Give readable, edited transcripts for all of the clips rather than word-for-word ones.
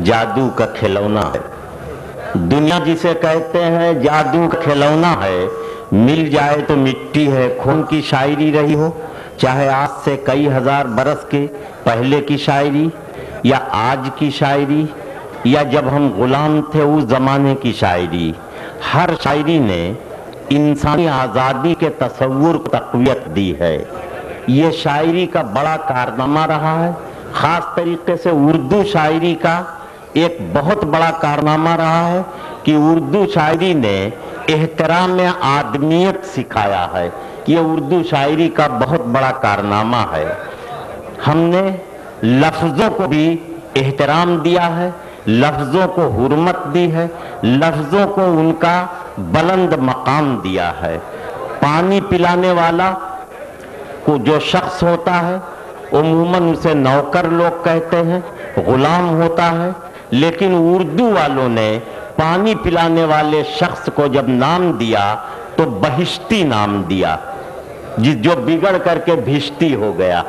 जादू का खिलौना है। दुनिया जिसे कहते हैं जादू का खिलौना है, मिल जाए तो मिट्टी है। खून की शायरी रही हो, चाहे आज से कई हजार बरस के पहले की शायरी या आज की शायरी या जब हम गुलाम थे उस जमाने की शायरी, हर शायरी ने इंसानी आज़ादी के तस्वुर को तक़वियत दी है। ये शायरी का बड़ा कारनामा रहा है। ख़ास तरीके से उर्दू शायरी का एक बहुत बड़ा कारनामा रहा है कि उर्दू शायरी ने एहतराम आदमियत सिखाया है। ये उर्दू शायरी का बहुत बड़ा कारनामा है। हमने लफ्ज़ों को भी एहतराम दिया है, लफ्ज़ों को हुर्मत दी है, लफ्ज़ों को उनका बुलंद मकाम दिया है। पानी पिलाने वाला को जो शख्स होता है उमूमन उसे नौकर लोग कहते हैं, गुलाम होता है, लेकिन उर्दू वालों ने पानी पिलाने वाले शख्स को जब नाम दिया तो बहिश्ती नाम दिया, जो बिगड़ करके भिश्ती हो गया।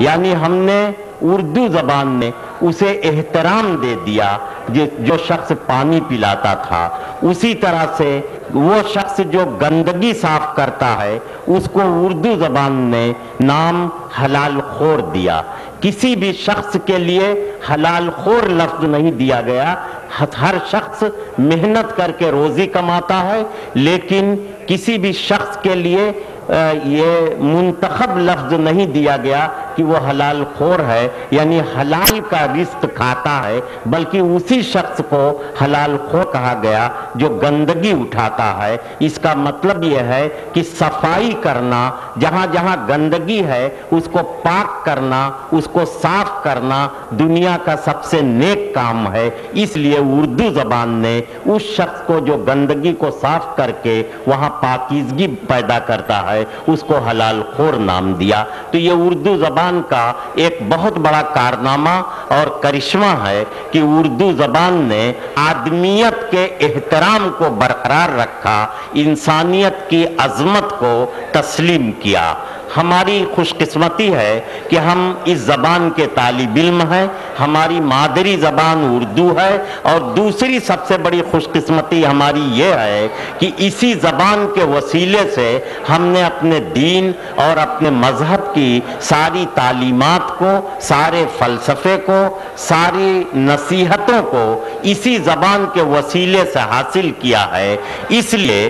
यानी हमने उर्दू ज़बान में उसे एहतराम दे दिया। जो शख्स पानी पिलाता था, उसी तरह से वो शख्स जो गंदगी साफ करता है उसको उर्दू ज़बान ने नाम हलाल खोर दिया। किसी भी शख्स के लिए हलाल खोर लफ्ज़ नहीं दिया गया। हर शख्स मेहनत करके रोज़ी कमाता है, लेकिन किसी भी शख्स के लिए ये मुंतखब लफ्ज़ नहीं दिया गया कि वो हलाल खोर है, यानी हलाल का रिज़्क़ खाता है, बल्कि उसी शख्स को हलाल खोर कहा गया जो गंदगी उठाता है। इसका मतलब ये है कि सफाई करना, जहाँ जहाँ गंदगी है उसको पाक करना, उसको साफ करना दुनिया का सबसे नेक काम है। इसलिए उर्दू ज़बान ने उस शख्स को जो गंदगी को साफ करके वहाँ पाकीज़गी पैदा करता है उसको हलाल खोर नाम दिया। तो ये उर्दू ज़बान का एक बहुत बड़ा कारनामा और करिश्मा है कि उर्दू ज़बान ने आदमियत के एहतराम को बरकरार रखा, इंसानियत की अज़मत को तस्लीम किया। हमारी खुशकिस्मती है कि हम इस ज़बान के तालिब इल्म हैं, हमारी मादरी ज़बान उर्दू है। और दूसरी सबसे बड़ी खुशकिस्मती हमारी ये है कि इसी ज़बान के वसीले से हमने अपने दीन और अपने मज़हब की सारी तालीमात को, सारे फ़लसफ़े को, सारी नसीहतों को इसी ज़बान के वसीले से हासिल किया है। इसलिए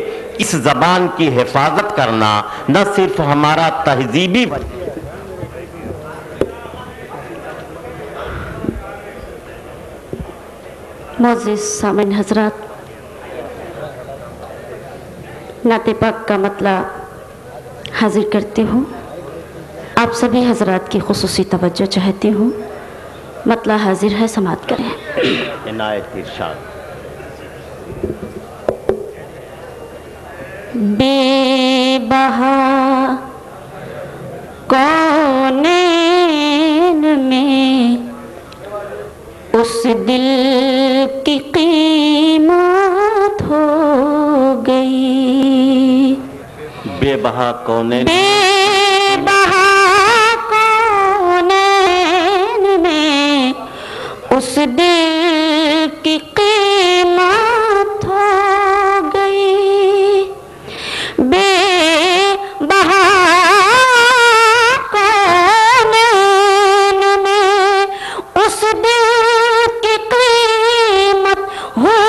इस ज़बान की हिफाजत करना न सिर्फ हमारा तहज़ीबी मोअज़्ज़िज़ सामिन हज़रात, नाते पाक का मतला हाजिर करती हूँ। आप सभी हज़रात की खुसूसी तवज्जो चाहती हूँ। मतला हाजिर है, समाअत करें। इनायत इरशाद। बेबहा कौनैन में उस दिल की कीमत हो गई। बेबहा कौनैन, बेबहा कौनैन में उस दिल की कीमत हो गई। बेबहा कौनैन में उस दिल की कीमत हो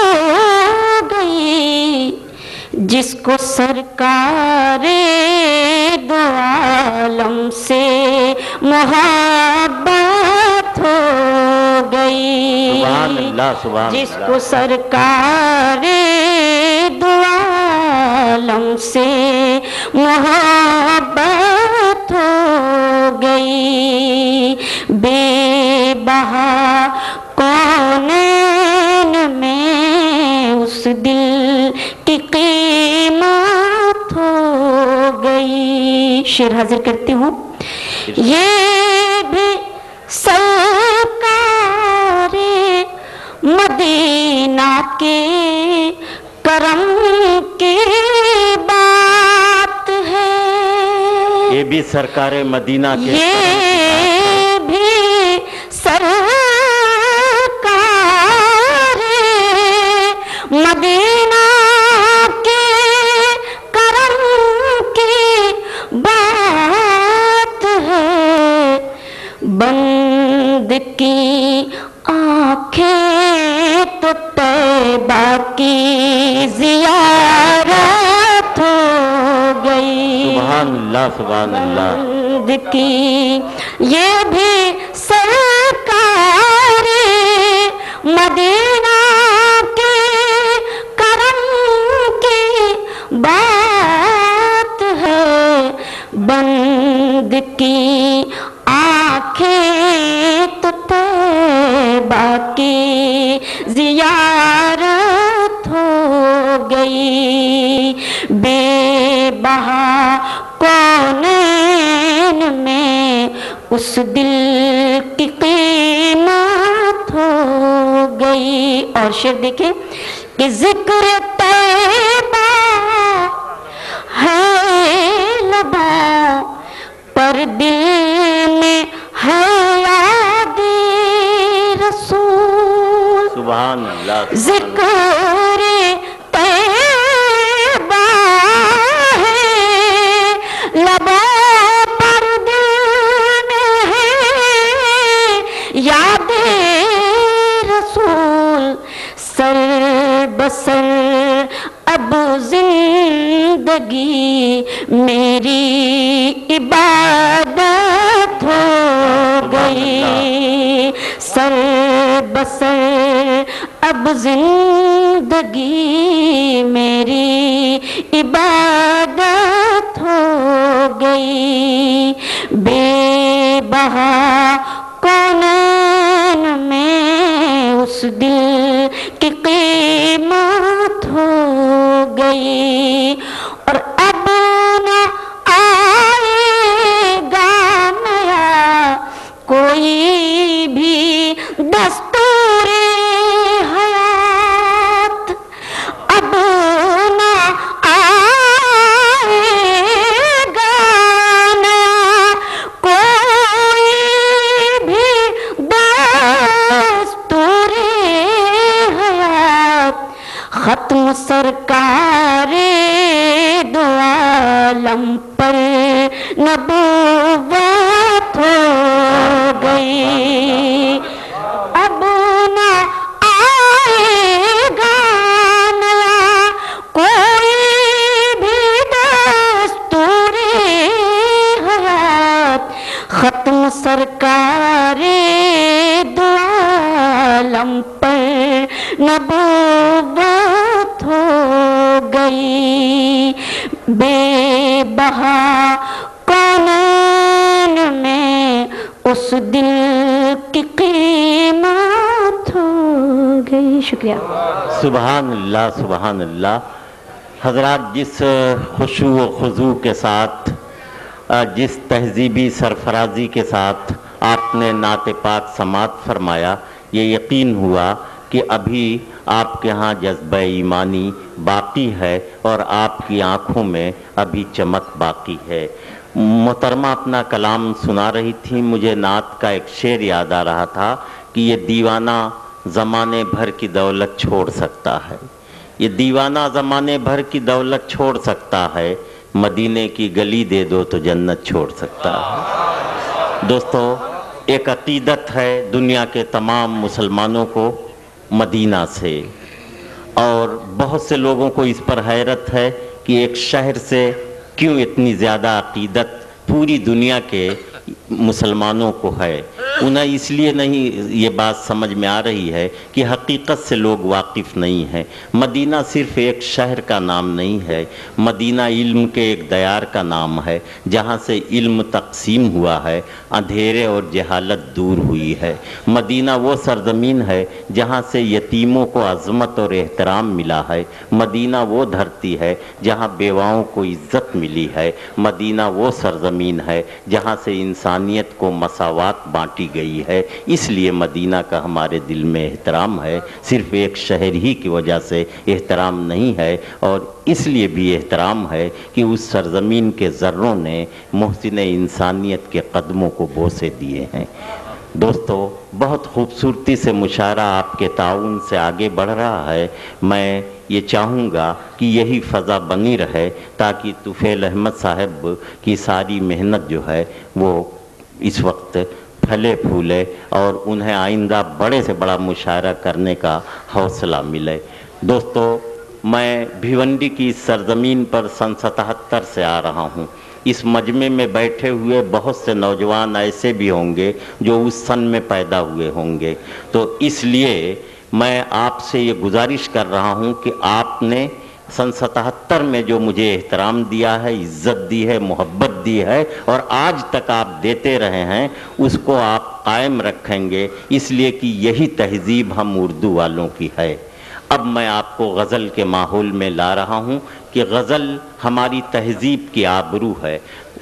गई, जिसको सरकारे दो आलम से मोहब्बत हो गई। सुभान अल्लाह, सुभान अल्लाह। जिसको सरकारे दो आलम से मोहब्बत हो गई। बेबहा कौनैन में उस दिल की कीमत हो गई। शेर हाजिर करती हूँ। ये भी सरकारे मदीना के करम की बात है। ये भी सरकारे मदीना के, ये भी सरकारे बाकी ज़ियारत हो गई। सुभान अल्लाह, सुभान अल्लाह। की ये भी सरकार मदीना के करम की बात है। बंद की आँखें तो तैबा की ज़ियारत हो गई। बेबहा कौनैन में उस दिल की कीमत हो गई। और शेर देखें कि जिक्र तैबा है लबों पर दिल में है याद रसूल। सुभान अल्लाह। जिक्र तैबा है लबों पर दिल में है याद रसूल। सर बसर अब जिंदगी मेरी इबादत हो गई। सर बसर अब जिंदगी मेरी इबादत हो गई। बेबहा कौनैन में उस दिल की कीमत हो गई। और अब न आएगा नया कोई भी दस्तूरे हयात। अब न आएगा नया कोई भी दस्तूरे हयात। खत्म सरकारे दो आलम पर नबूवत हो गई। अब न आएगा नया कोई भी दस्तूरे हयात। खत्म सरकारे दो आलम पर नबूवत हो गई। बेबहा कौनैन में उस दिल की कीमत हो गई। शुक्रिया। सुभान अल्लाह, सुभान अल्लाह। हजरात, जिस खुशू व खुजू के साथ, जिस तहजीबी सरफराजी के साथ आपने नाते पाक समात फरमाया, ये यकीन हुआ कि अभी आपके यहाँ जज्बा ईमानी बाकी है और आपकी आँखों में अभी चमक बाकी है। मोहतरमा अपना कलाम सुना रही थी, मुझे नात का एक शेर याद आ रहा था कि ये दीवाना ज़माने भर की दौलत छोड़ सकता है। ये दीवाना ज़माने भर की दौलत छोड़ सकता है, मदीने की गली दे दो तो जन्नत छोड़ सकता है। दोस्तों, एक अकीदत है दुनिया के तमाम मुसलमानों को मदीना से, और बहुत से लोगों को इस पर हैरत है कि एक शहर से क्यों इतनी ज़्यादा अकीदत पूरी दुनिया के मुसलमानों को है। उन्हें इसलिए नहीं ये बात समझ में आ रही है कि हकीकत से लोग वाकिफ़ नहीं हैं। मदीना सिर्फ़ एक शहर का नाम नहीं है, मदीना इल्म के एक दयार का नाम है, जहाँ से इल्म तकसीम हुआ है, अंधेरे और जहालत दूर हुई है। मदीना वो सरज़मीन है जहाँ से यतीमों को अज़मत और एहतराम मिला है। मदीना वो धरती है जहाँ बेवाओं को इज़्ज़त मिली है। मदीना वो सरज़मीन है जहाँ से इंसानियत को मसावात बांटी गई है। इसलिए मदीना का हमारे दिल में एहतराम है। सिर्फ़ एक शहर ही की वजह से एहतराम नहीं है, और इसलिए भी एहतराम है कि उस सरज़मीन के ज़र्रों ने मोहसिन इंसानियत के कदमों को बोसे दिए हैं। दोस्तों, बहुत खूबसूरती से मुशायरा आपके ताउन से आगे बढ़ रहा है। मैं ये चाहूँगा कि यही फ़ज़ा बनी रहे ताकि तुफ़ैल अहमद साहब की सारी मेहनत जो है वो इस वक्त फले फूले और उन्हें आइंदा बड़े से बड़ा मुशायरा करने का हौसला मिले। दोस्तों, मैं भिवंडी की सरजमीन पर सन 77 से आ रहा हूँ। इस मजमे में बैठे हुए बहुत से नौजवान ऐसे भी होंगे जो उस सन में पैदा हुए होंगे। तो इसलिए मैं आपसे ये गुजारिश कर रहा हूँ कि आपने सन 77 में जो मुझे एहतराम दिया है, इज्जत दी है, मोहब्बत दी है और आज तक आप देते रहे हैं, उसको आप कायम रखेंगे, इसलिए कि यही तहजीब हम उर्दू वालों की है। अब मैं आपको गज़ल के माहौल में ला रहा हूँ कि गज़ल हमारी तहजीब की आबरू है।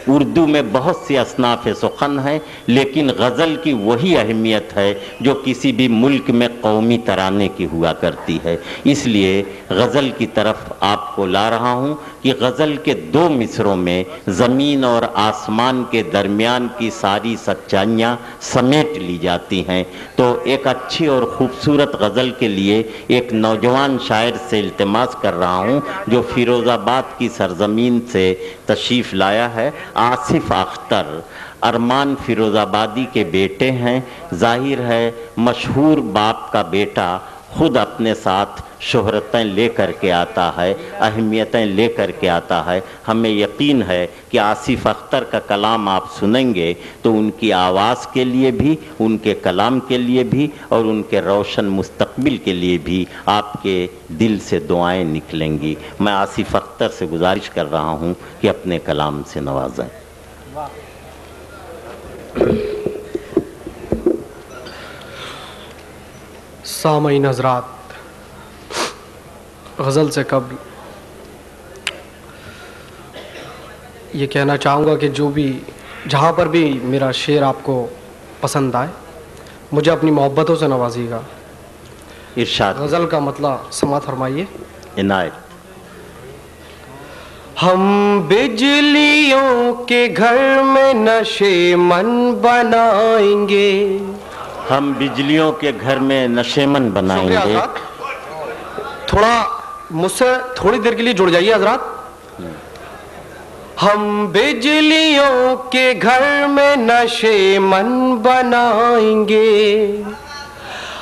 उर्दू में बहुत सी असनाफ़ सुखन हैं, लेकिन गज़ल की वही अहमियत है जो किसी भी मुल्क में कौमी तराने की हुआ करती है। इसलिए गज़ल की तरफ आपको ला रहा हूँ कि गज़ल के 2 मिसरों में ज़मीन और आसमान के दरमियान की सारी सच्चाइयाँ समेट ली जाती हैं। तो एक अच्छी और ख़ूबसूरत गज़ल के लिए एक नौजवान शायर से इल्तिमास कर रहा हूँ जो फ़िरोज़ाबाद की सरज़मीन से तशरीफ़ लाया है। आसिफ अख्तर अरमान फ़िरोज़ाबादी के बेटे हैं। जाहिर है मशहूर बाप का बेटा खुद अपने साथ शोहरतें लेकर के आता है, अहमियतें लेकर के आता है। हमें यकीन है कि आसिफ अख्तर का कलाम आप सुनेंगे तो उनकी आवाज़ के लिए भी, उनके कलाम के लिए भी और उनके रोशन मुस्तकबिल के लिए भी आपके दिल से दुआएं निकलेंगी। मैं आसिफ अख्तर से गुजारिश कर रहा हूँ कि अपने कलाम से नवाजें। सामईन हज़रात, गज़ल से कब्ल ये कहना चाहूँगा कि जो भी जहाँ पर भी मेरा शेर आपको पसंद आए, मुझे अपनी मोहब्बतों से नवाजिएगा। इरशाद। गज़ल का मतलब समात फरमाइए। इनायत। हम बिजलियों के घर में नशेमन बनाएंगे, हम बिजलियों के घर में नशेमन बनाएंगे। थोड़ा मुझसे थोड़ी देर के लिए जुड़ जाइए हजरात। हम बिजलियों के घर में नशेमन बनाएंगे,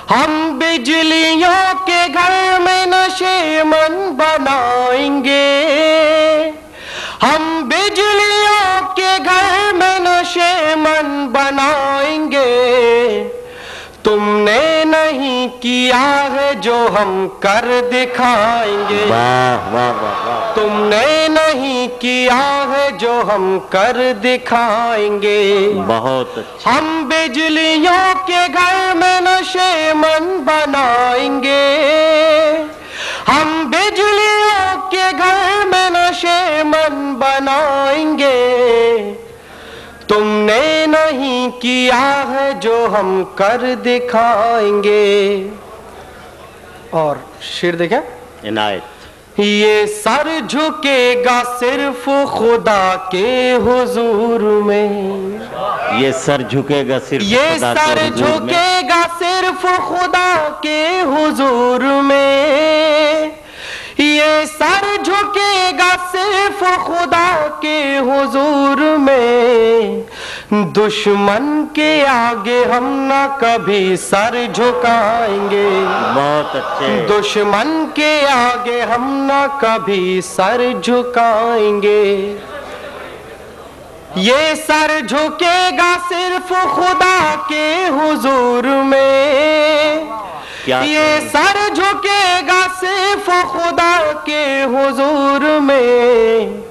हम बिजलियों के घर में नशेमन बनाएंगे, हम बिजलियों के घर में नशेमन बनाएंगे। तुमने नहीं किया है जो हम कर दिखाएंगे, वाह वाह वाह वाह। तुमने नहीं किया है जो हम कर दिखाएंगे। बहुत अच्छा। हम बिजलियों के घर में नशेमन बनाएंगे, हम बिजलियों के घर में नशेमन बनाएंगे। तुमने नहीं किया है जो हम कर दिखाएंगे। और शेर देखें। इनायत। ये सर झुकेगा सिर्फ खुदा के हुजूर में, ये सर झुकेगा सिर्फ ये खुदा सर के हुजूर में। झुकेगा सिर्फ खुदा के हुजूर में, ये सर झुकेगा सिर्फ खुदा के हुजूर में। दुश्मन के आगे हम ना कभी सर झुकाएंगे, बहुत अच्छे। दुश्मन के आगे हम ना कभी सर झुकाएंगे। ये सर झुकेगा सिर्फ खुदा के हुजूर में, ये सर झुकेगा सिर्फ खुदा के हुजूर में।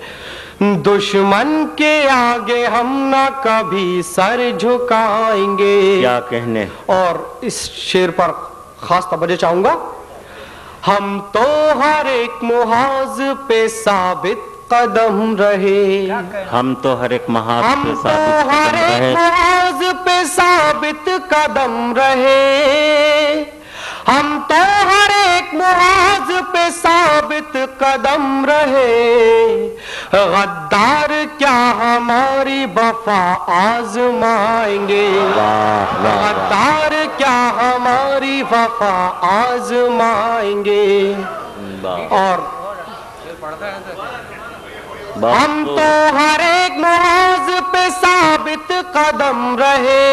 दुश्मन के आगे हम ना कभी सर झुकाएंगे। क्या कहने। और इस शेर पर खास तवज्जो चाहूंगा। हम तो हर एक मुहाज पे साबित कदम रहे, हम तो हर एक महाज हम पे तो साबित हर कदम एक रहे। मुहाज पे साबित कदम रहे, हम तो हर एक मुहाज पे साबित कदम रहे। गद्दार क्या हमारी वफा आजमाएंगे, गद्दार क्या हमारी वफा आजमाएंगे। और हम तो हर एक मुहाज पे साबित कदम रहे,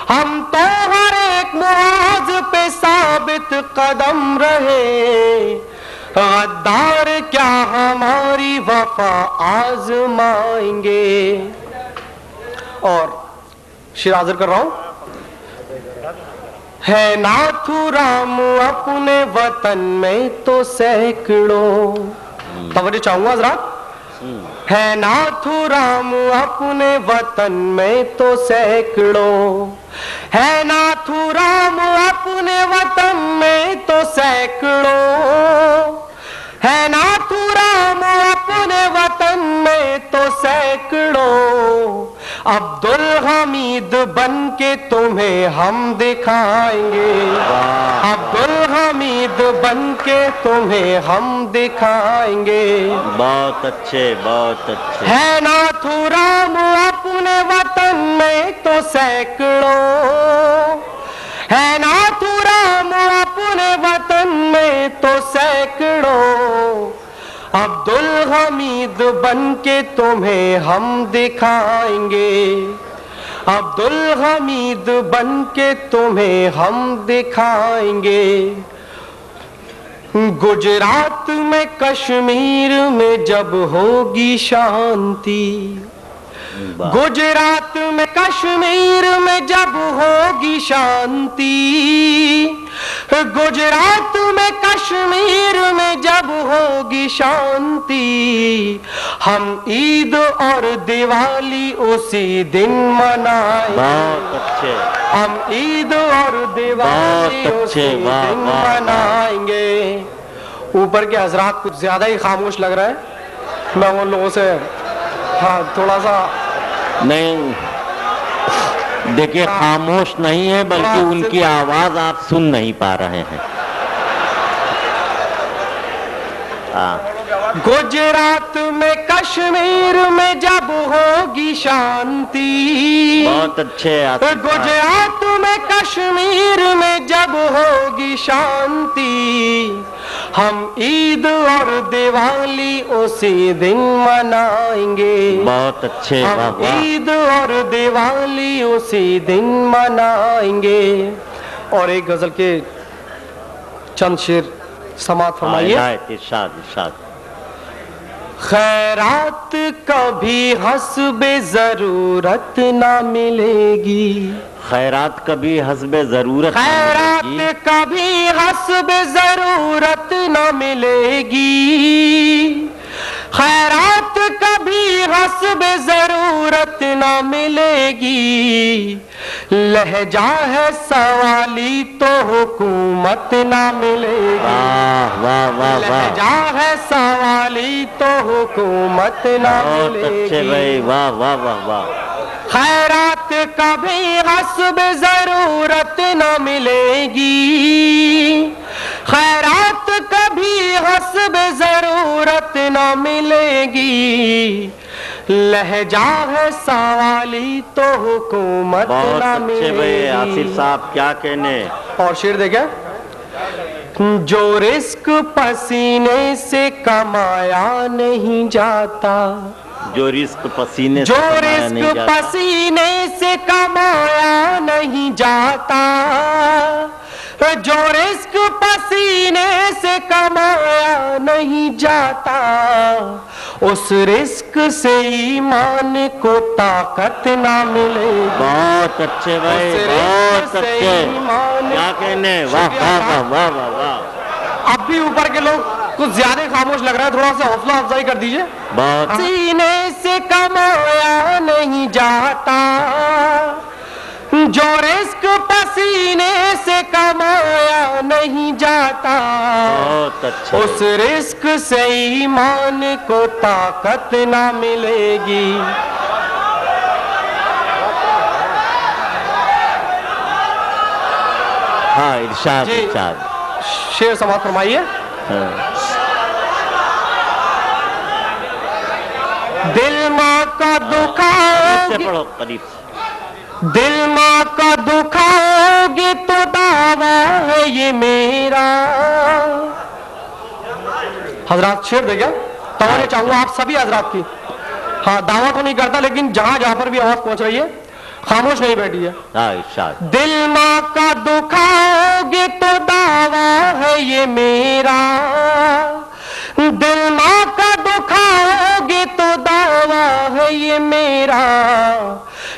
हम तो हर एक मुहाज पे साबित साबित कदम रहे, गद्दार क्या हमारी वफा आजमाएंगे। और शेर हाजिर कर रहा हूं। है नाथुराम अपने वतन में तो सैकड़ों, तवज्जो चाहूंगा हज़रात, है नाथुराम अपने वतन में तो सैकड़ों, है नाथुराम अपने वतन में तो सैकड़ों, है नाथुराम अपने वतन में तो सैकड़ों। अब्दुल हमीद बन के तुम्हें हम दिखाएंगे, अब्दुल हमीद बन के तुम्हें हम दिखाएंगे। बहुत अच्छे, बहुत अच्छे। है नाथुराम अपने वतन में तो सैकड़ों, है नाथुराम अपने वतन में तो सैकड़ों। अब्दुल हमीद बन के तुम्हें हम दिखाएंगे, अब्दुल हमीद बन के तुम्हें हम दिखाएंगे। गुजरात में कश्मीर में जब होगी शांति, गुजरात में कश्मीर में जब होगी शांति, गुजरात में कश्मीर में जब होगी शांति। हम ईद और दिवाली उसी दिन मनाएंगे। बहुत अच्छे। हम ईद और दिवाली उसी दिन मनाएंगे। ऊपर के हजरात कुछ ज्यादा ही खामोश लग रहा है, मैं उन लोगों से थोड़ा सा नहीं, देखिए खामोश नहीं है बल्कि उनकी आवाज आप सुन नहीं पा रहे हैं। गुजरात में कश्मीर में जब होगी शांति, बहुत अच्छे। गुजरात में कश्मीर में जब होगी शांति। हम ईद और दिवाली उसी दिन मनाएंगे। बहुत अच्छे। हम ईद और दिवाली उसी दिन मनाएंगे। और एक गजल के चंद शेर समात फरमाइए। इरशाद इरशाद। खैरात कभी हस्बे जरूरत ना मिलेगी, खैरात कभी हस्बे जरूरत, खैरात कभी हस्बे जरूरत ना मिलेगी, खैरात कभी हस्बे जरूरत ना मिलेगी। लहजा है सवाली तो हुकूमत ना मिलेगी। वाह वाह वाह वाह। लहजा है सवाली तो हुकूमत ना मिलेगी। अच्छे भाई, वाह वाह वाह वाह। खैरात कभी हस्ब जरूरत न मिलेगी, खैरात कभी हस्ब जरूरत न मिलेगी। लहजा है सवाली तो हुकूमत न मिलेगी। आसिफ साहब क्या कहने। और शेर देखे, जो रिस्क पसीने से कमाया नहीं जाता, जो रिस्क पसीने जो रिस्क पसीने से कमाया नहीं जाता, जो रिस्क पसीने से कमाया नहीं जाता। उस रिस्क से ईमान को ताकत ना मिलेगी। बहुत अच्छे भाई, बहुत अच्छे। क्या कहने, वाह वाह वाह वाह वाह वाह। अब भी ऊपर के लोग कुछ ज्यादा खामोश लग रहा है, थोड़ा सा हौसला अफजाई कर दीजिए। बहुत। सीने से कमाया नहीं जाता, जो रिस्क पसीने से कमाया नहीं जाता। बहुत अच्छा। उस रिस्क से ईमान को ताकत ना मिलेगी। हाँ इरशाद इरशाद। शेर समाप्त फरमाइए। दिल माँ का दुखाओगे, पढ़ो करीब, दिल माँ का दुखाओगे तो दावा है ये मेरा। हजरात शेर दे गया, तवज्जो चाहूंगा आप सभी हजरात की। हाँ दावा तो नहीं करता, लेकिन जहां जहां पर भी आवाज पहुंच रही है खामोश नहीं बैठी है। हाँ इरशाद। दिल माँ का दुखाओगे तो दावा मेरा, दिल माँ का दुखाओगे तो दावा है ये मेरा।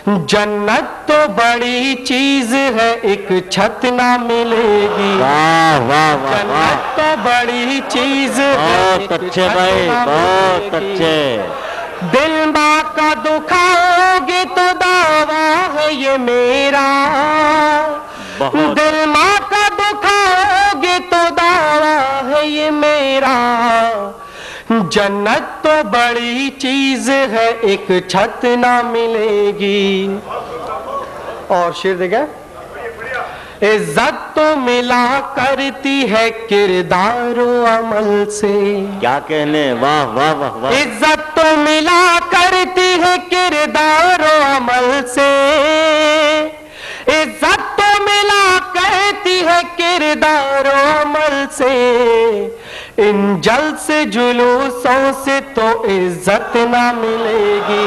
जन्नत तो बड़ी चीज है, एक छत ना मिलेगी। वाह वाह वाह, जन्नत तो बड़ी चीज है, बहुत अच्छे भाई, बहुत अच्छे। दिल माँ का दुखाओगे तो दावा है ये मेरा, दिल माँ का दुखाओगे तो दावा है ये मेरा। जन्नत तो बड़ी चीज है, एक छत ना मिलेगी। और शेर देखा, इज्जत तो मिला करती है किरदारो अमल से। क्या कहने, वाह वाह वाह वाह। इज्जत तो मिला करती है किरदारो अमल से, इज्जत तो मिला करती है किरदारो अमल से। इन जल से जुलूसों से तो इज्जत ना मिलेगी।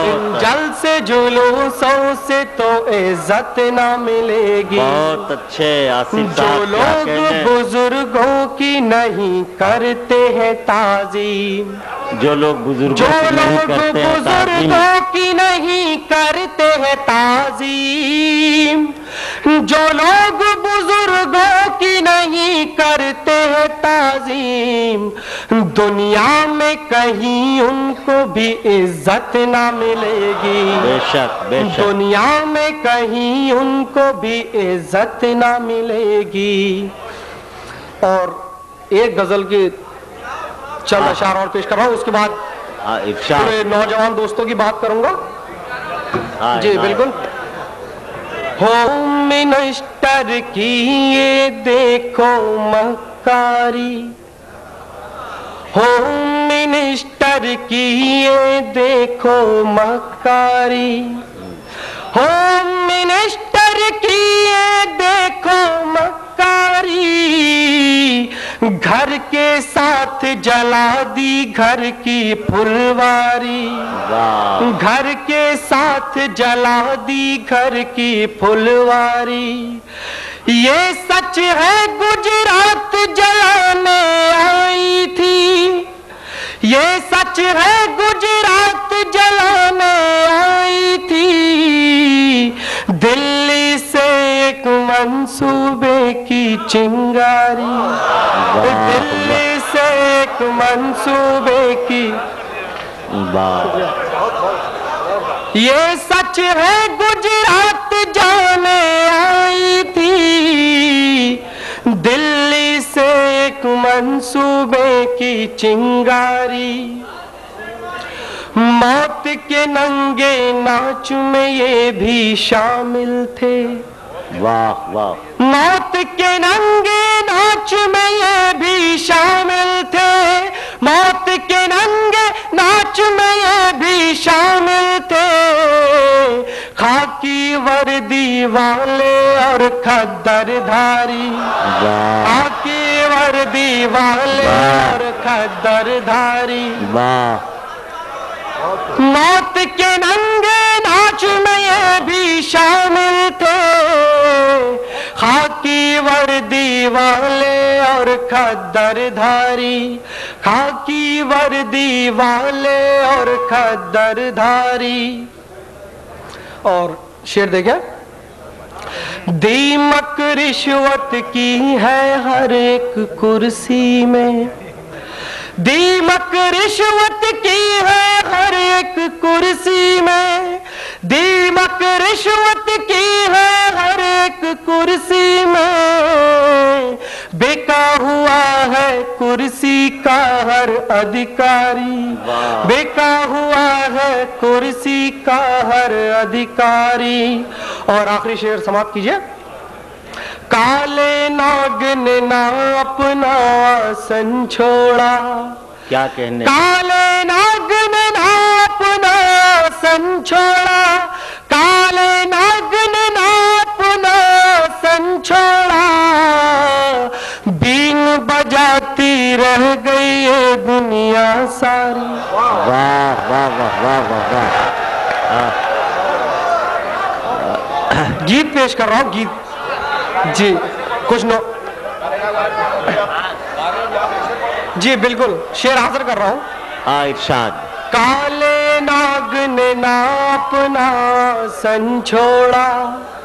इन जल से जुलूसों से तो इज्जत ना मिलेगी। बहुत अच्छे आसिफ जो साहब, क्या लोग कहने। बुजुर्गों की नहीं करते हैं ताजीम, जो लोग बुजुर्गों जो की नहीं लोग करते हैं ताज़ीम, बुजुर्गों की नहीं करते हैं ताजीम, जो लोग बुजुर्गों की नहीं करते हैं ताजीम, दुनिया में कहीं उनको भी इज्जत ना मिलेगी। बेशक बेशक। दुनिया में कहीं उनको भी इज्जत ना मिलेगी। और एक गजल की चंद अशार और पेश कर रहा हूँ, उसके बाद इरशाद। पूरे नौजवान दोस्तों की बात करूंगा। हाँ, जी हाँ। बिल्कुल। होम मिनिस्टर की ये देखो मक्कारी, होम मिनिस्टर की ये देखो मक्कारी, होम मिनिस्टर की ये देखो मक्कारी। घर के साथ जला दी घर की फुलवारी, वाह। घर के साथ जला दी घर की फुलवारी। ये सच है गुजरात जलाने आई थी, ये सच है गुजरात जलाने आई थी। दिल्ली से एक मंसूबे की चिंगारी, दिल्ली से एक मंसूबे की। वाह। ये सच है गुजरात जाने आई थी, दिल्ली से एक मंसूबे की चिंगारी। मौत के नंगे नाच में ये भी शामिल थे, वाह वाह। मौत के नंगे नाच में ये भी शामिल थे, मौत के नंगे नाच में ये भी शामिल थे। खाकी वर्दी वाले और खद्दरधारी, खाकी वर्दी वाले और खद्दरधारी। वाह। मौत के नंगे नाच में ये भी शामिल थे, खाकी वर्दी वाले और खद्दरधारी, खाकी वर्दी वाले और खद्दरधारी। और शेर देखिए, दीमक रिश्वत की है हर एक कुर्सी में, दीमक रिश्वत की है हर एक कुर्सी में, दीमक रिश्वत की है हर एक कुर्सी में। बेका हुआ है कुर्सी का हर अधिकारी, बेका हुआ है कुर्सी का हर अधिकारी। और आखिरी शेर समाप्त कीजिए। काले नाग ने ना अपना आसन छोड़ा, क्या कहने। काले नाग ने ना अपना आसन छोड़ा, काले नाग ने ना अपना आसन छोड़ा। बीन बजाती रह गई ये दुनिया सारी। वाह वाह वाह वाह वाह वाह। गीत पेश कर रहा हूँ, गीत जी। कुछ जी बिल्कुल, शेर हाजिर कर रहा हूँ। हाँ इरशाद। काले नाग ने नापना सन छोड़ा,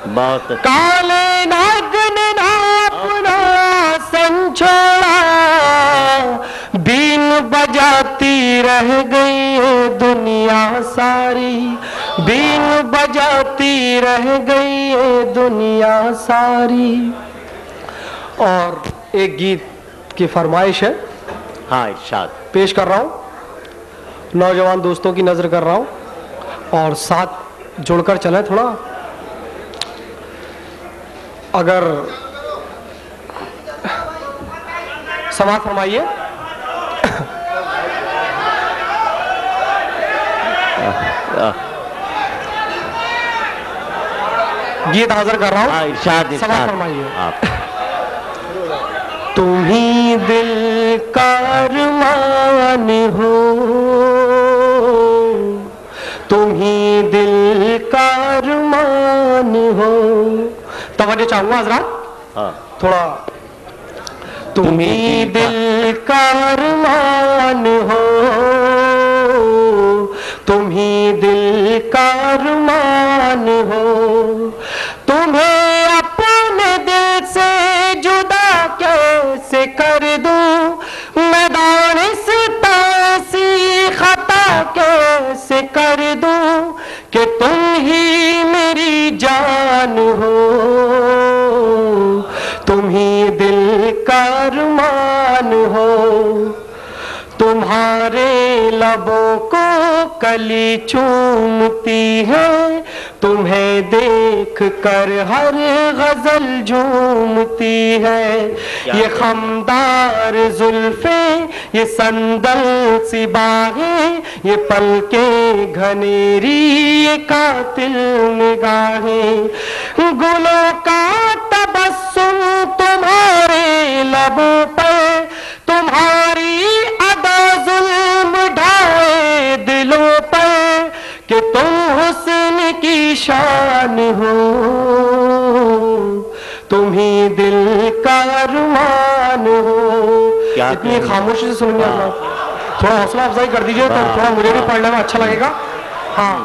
बहुत काले नाग ने नापना सन छोड़ा, बीन बजाती रह गई ये दुनिया सारी, बीन बजाती रह गई ये दुनिया सारी। और एक गीत की फरमाइश है, हाँ इरशाद। पेश कर रहा हूँ, नौजवान दोस्तों की नजर कर रहा हूँ और साथ जुड़कर चले थोड़ा। अगर समाज फरमाइए। गीत हाजिर कर रहा हूँ, हाँ इरशाद समाज इरशाद। फरमाइए। आप तुम ही दिल का अरमान हो, तुम ही दिल का अरमान हो। तवज्जो चाहूंगा हजरात, हाँ थोड़ा। तुम ही दिल का अरमान हो, तुम ही दिल का अरमान हो, तुम्हें अपने दिल से जुदा कैसे कर दूं मैं, दानिस्ता सी खता कैसे कर दूं कि तुम ही मेरी जान हो, तुम ही दिल का अरमान हो। तुम्हारे लबों को कली चूमती है, तुम्हें देख कर हर गजल झूमती है। ये खमदार जुल्फे, ये संदल सी बाहें, ये पलके घनेरी, ये कातिल निगाहें, गुलों का तबस्सुम तुम्हारे लबों पर, तुम्हारी अदा जुल्म ढाए दिलों पर कि तुम हुस्न की शान हो, तुम ही दिल का अरमान हो। इतनी खामोशी से सुनिए, थोड़ा हौसला अफजाई कर दीजिए तो थोड़ा मुझे भी पढ़ने में अच्छा लगेगा। हाँ।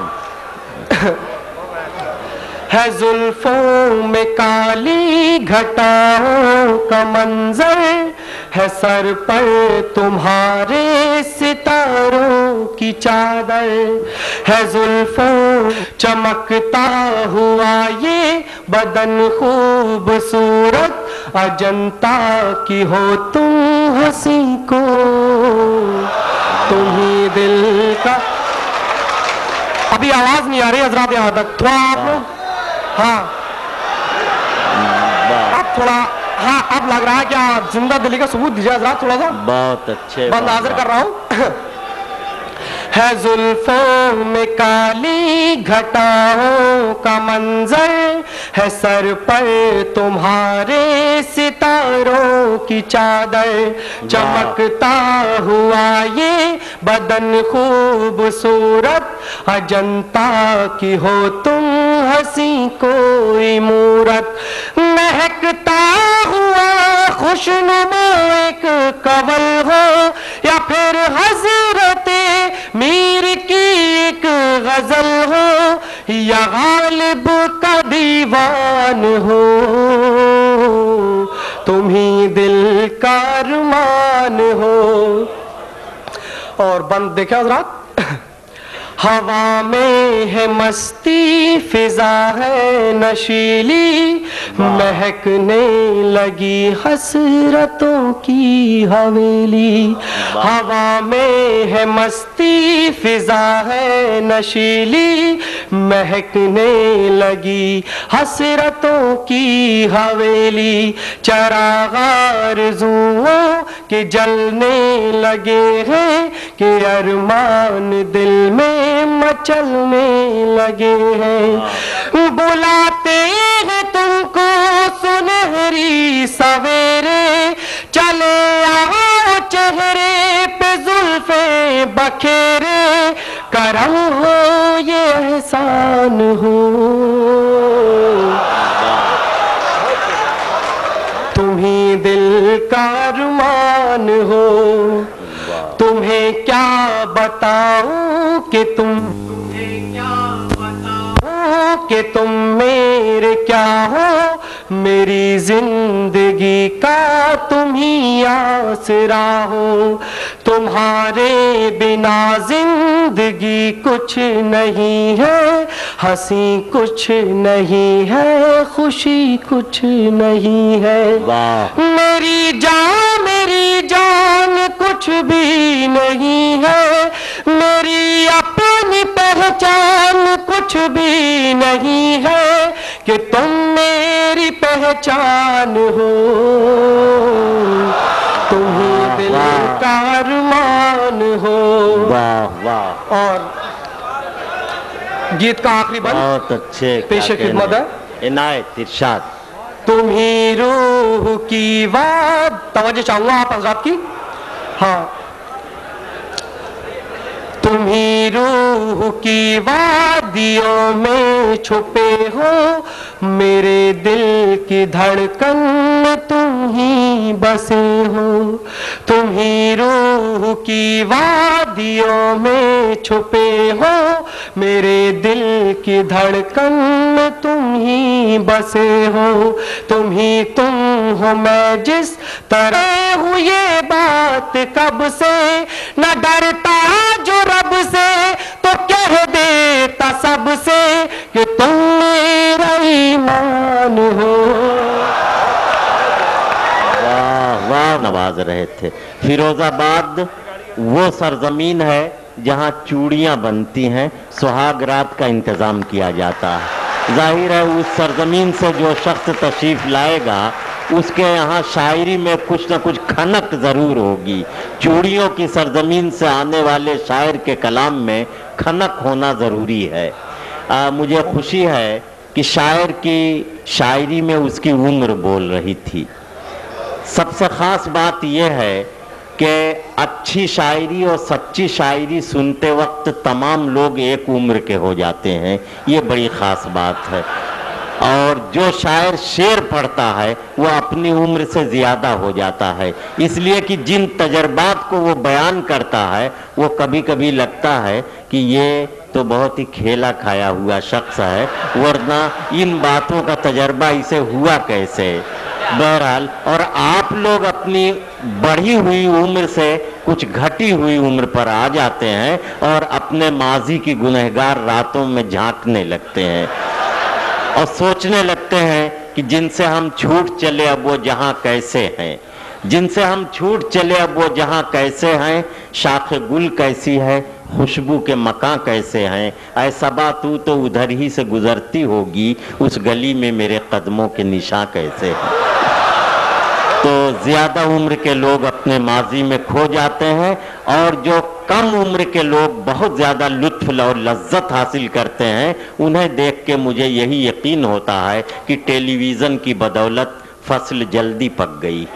है जुल्फों में काली घटाओं का मंजर, है सर पर तुम्हारे सितारों की चादर, है जुल्फों चमकता हुआ ये बदन खूबसूरत, अजंता की हो तुम हंसी को, तुम ही दिल का। अभी आवाज नहीं आ रही हजरात यहाँ तक, थोड़ा आप लोग, हाँ अब थोड़ा, हाँ अब लग रहा है कि आप जिंदा दिली का सबूत दीजिए हजरात थोड़ा सा। बहुत अच्छे। बंद हाजिर कर रहा हूँ। है जुल्फों में काली घटाओं का मंजर, है सर पर तुम्हारे सितारों की चादर, चमकता हुआ ये बदन खूबसूरत, अजंता की हो तुम हंसी कोई मूरत, महकता हुआ खुशनुमा एक कवल हो, या फिर हजरते मीर की एक गजल हो, या गालिब का दीवान हो, तुम ही दिल का अरमान हो। और बंद देखे हजरात। हवा में है मस्ती, फिजा है नशीली, महकने लगी हसरतों की हवेली। हवा में है मस्ती, फिजा है नशीली, महकने लगी हसरतों की हवेली। चरागार जुओं के जलने लगे हैं, कि अरमान दिल में मचलने लगे हैं। बुलाते हैं तुमको सुनहरी सवेरे, चले आओ चेहरे पे जुल्फे बखेरे, करम हो ये एहसान हो। तुम ही दिल का अरमान हो, तुम्हें क्या बताऊं कि तुम मेरे क्या हो, मेरी जिंदगी का तुम ही आसरा हो। तुम्हारे बिना जिंदगी कुछ नहीं है, हंसी कुछ नहीं है, खुशी कुछ नहीं है। मेरी जान कुछ भी नहीं है, मेरी अपनी पहचान कुछ भी नहीं है, कि तुम मेरी पहचान हो, तुम ही दिल का अरमान हो। वाह वाह। और गीत का आखिरी बंद बहुत अच्छे पेशे खिदमत है इनायत इरशाद। तुम ही रूह की बात, तवज्जो चाहूंगा आप हज़रात की। हाँ, तुम ही रूह की वादियों में छुपे हो, मेरे दिल की धड़कन में तुम ही बसे हो। तुम ही रूह की वादियों में छुपे हो, मेरे दिल की धड़कन में तुम ही बसे हो। तुम हो, मैं जिस तरह हूँ ये बात कब से, न डरता जो रब से तो कह देता सबसे, कि तुम मेरा ईमान हो। वाह वाह नवाज रहे थे। फिरोजाबाद वो सरजमीन है जहाँ चूड़ियाँ बनती हैं, सुहाग रात का इंतज़ाम किया जाता है। जाहिर है उस सरजमीन से जो शख्स तशरीफ़ लाएगा उसके यहाँ शायरी में कुछ न कुछ खनक ज़रूर होगी। चूड़ियों की सरजमीन से आने वाले शायर के कलाम में खनक होना ज़रूरी है। मुझे खुशी है कि शायर की शायरी में उसकी उम्र बोल रही थी। सबसे ख़ास बात यह है कि अच्छी शायरी और सच्ची शायरी सुनते वक्त तमाम लोग एक उम्र के हो जाते हैं, ये बड़ी ख़ास बात है। और जो शायर शेर पढ़ता है वो अपनी उम्र से ज़्यादा हो जाता है, इसलिए कि जिन तजर्बात को वो बयान करता है वो कभी कभी लगता है कि ये तो बहुत ही खेला खाया हुआ शख्स है, वरना इन बातों का तजर्बा इसे हुआ कैसे। बहरहाल, और आप लोग अपनी बढ़ी हुई उम्र से कुछ घटी हुई उम्र पर आ जाते हैं और अपने माजी की गुनहगार रातों में झांकने लगते हैं और सोचने लगते हैं कि जिनसे हम छूट चले अब वो जहाँ कैसे हैं, जिनसे हम छूट चले अब वो जहाँ कैसे हैं, शाख गुल कैसी है, खुशबू के मकां कैसे हैं, ऐसा बात तू तो उधर ही से गुजरती होगी, उस गली में मेरे कदमों के निशान कैसे हैं। तो ज़्यादा उम्र के लोग अपने माजी में खो जाते हैं और जो कम उम्र के लोग बहुत ज़्यादा लुत्फ और लज्जत हासिल करते हैं, उन्हें देख के मुझे यही यकीन होता है कि टेलीविज़न की बदौलत फसल जल्दी पक गई,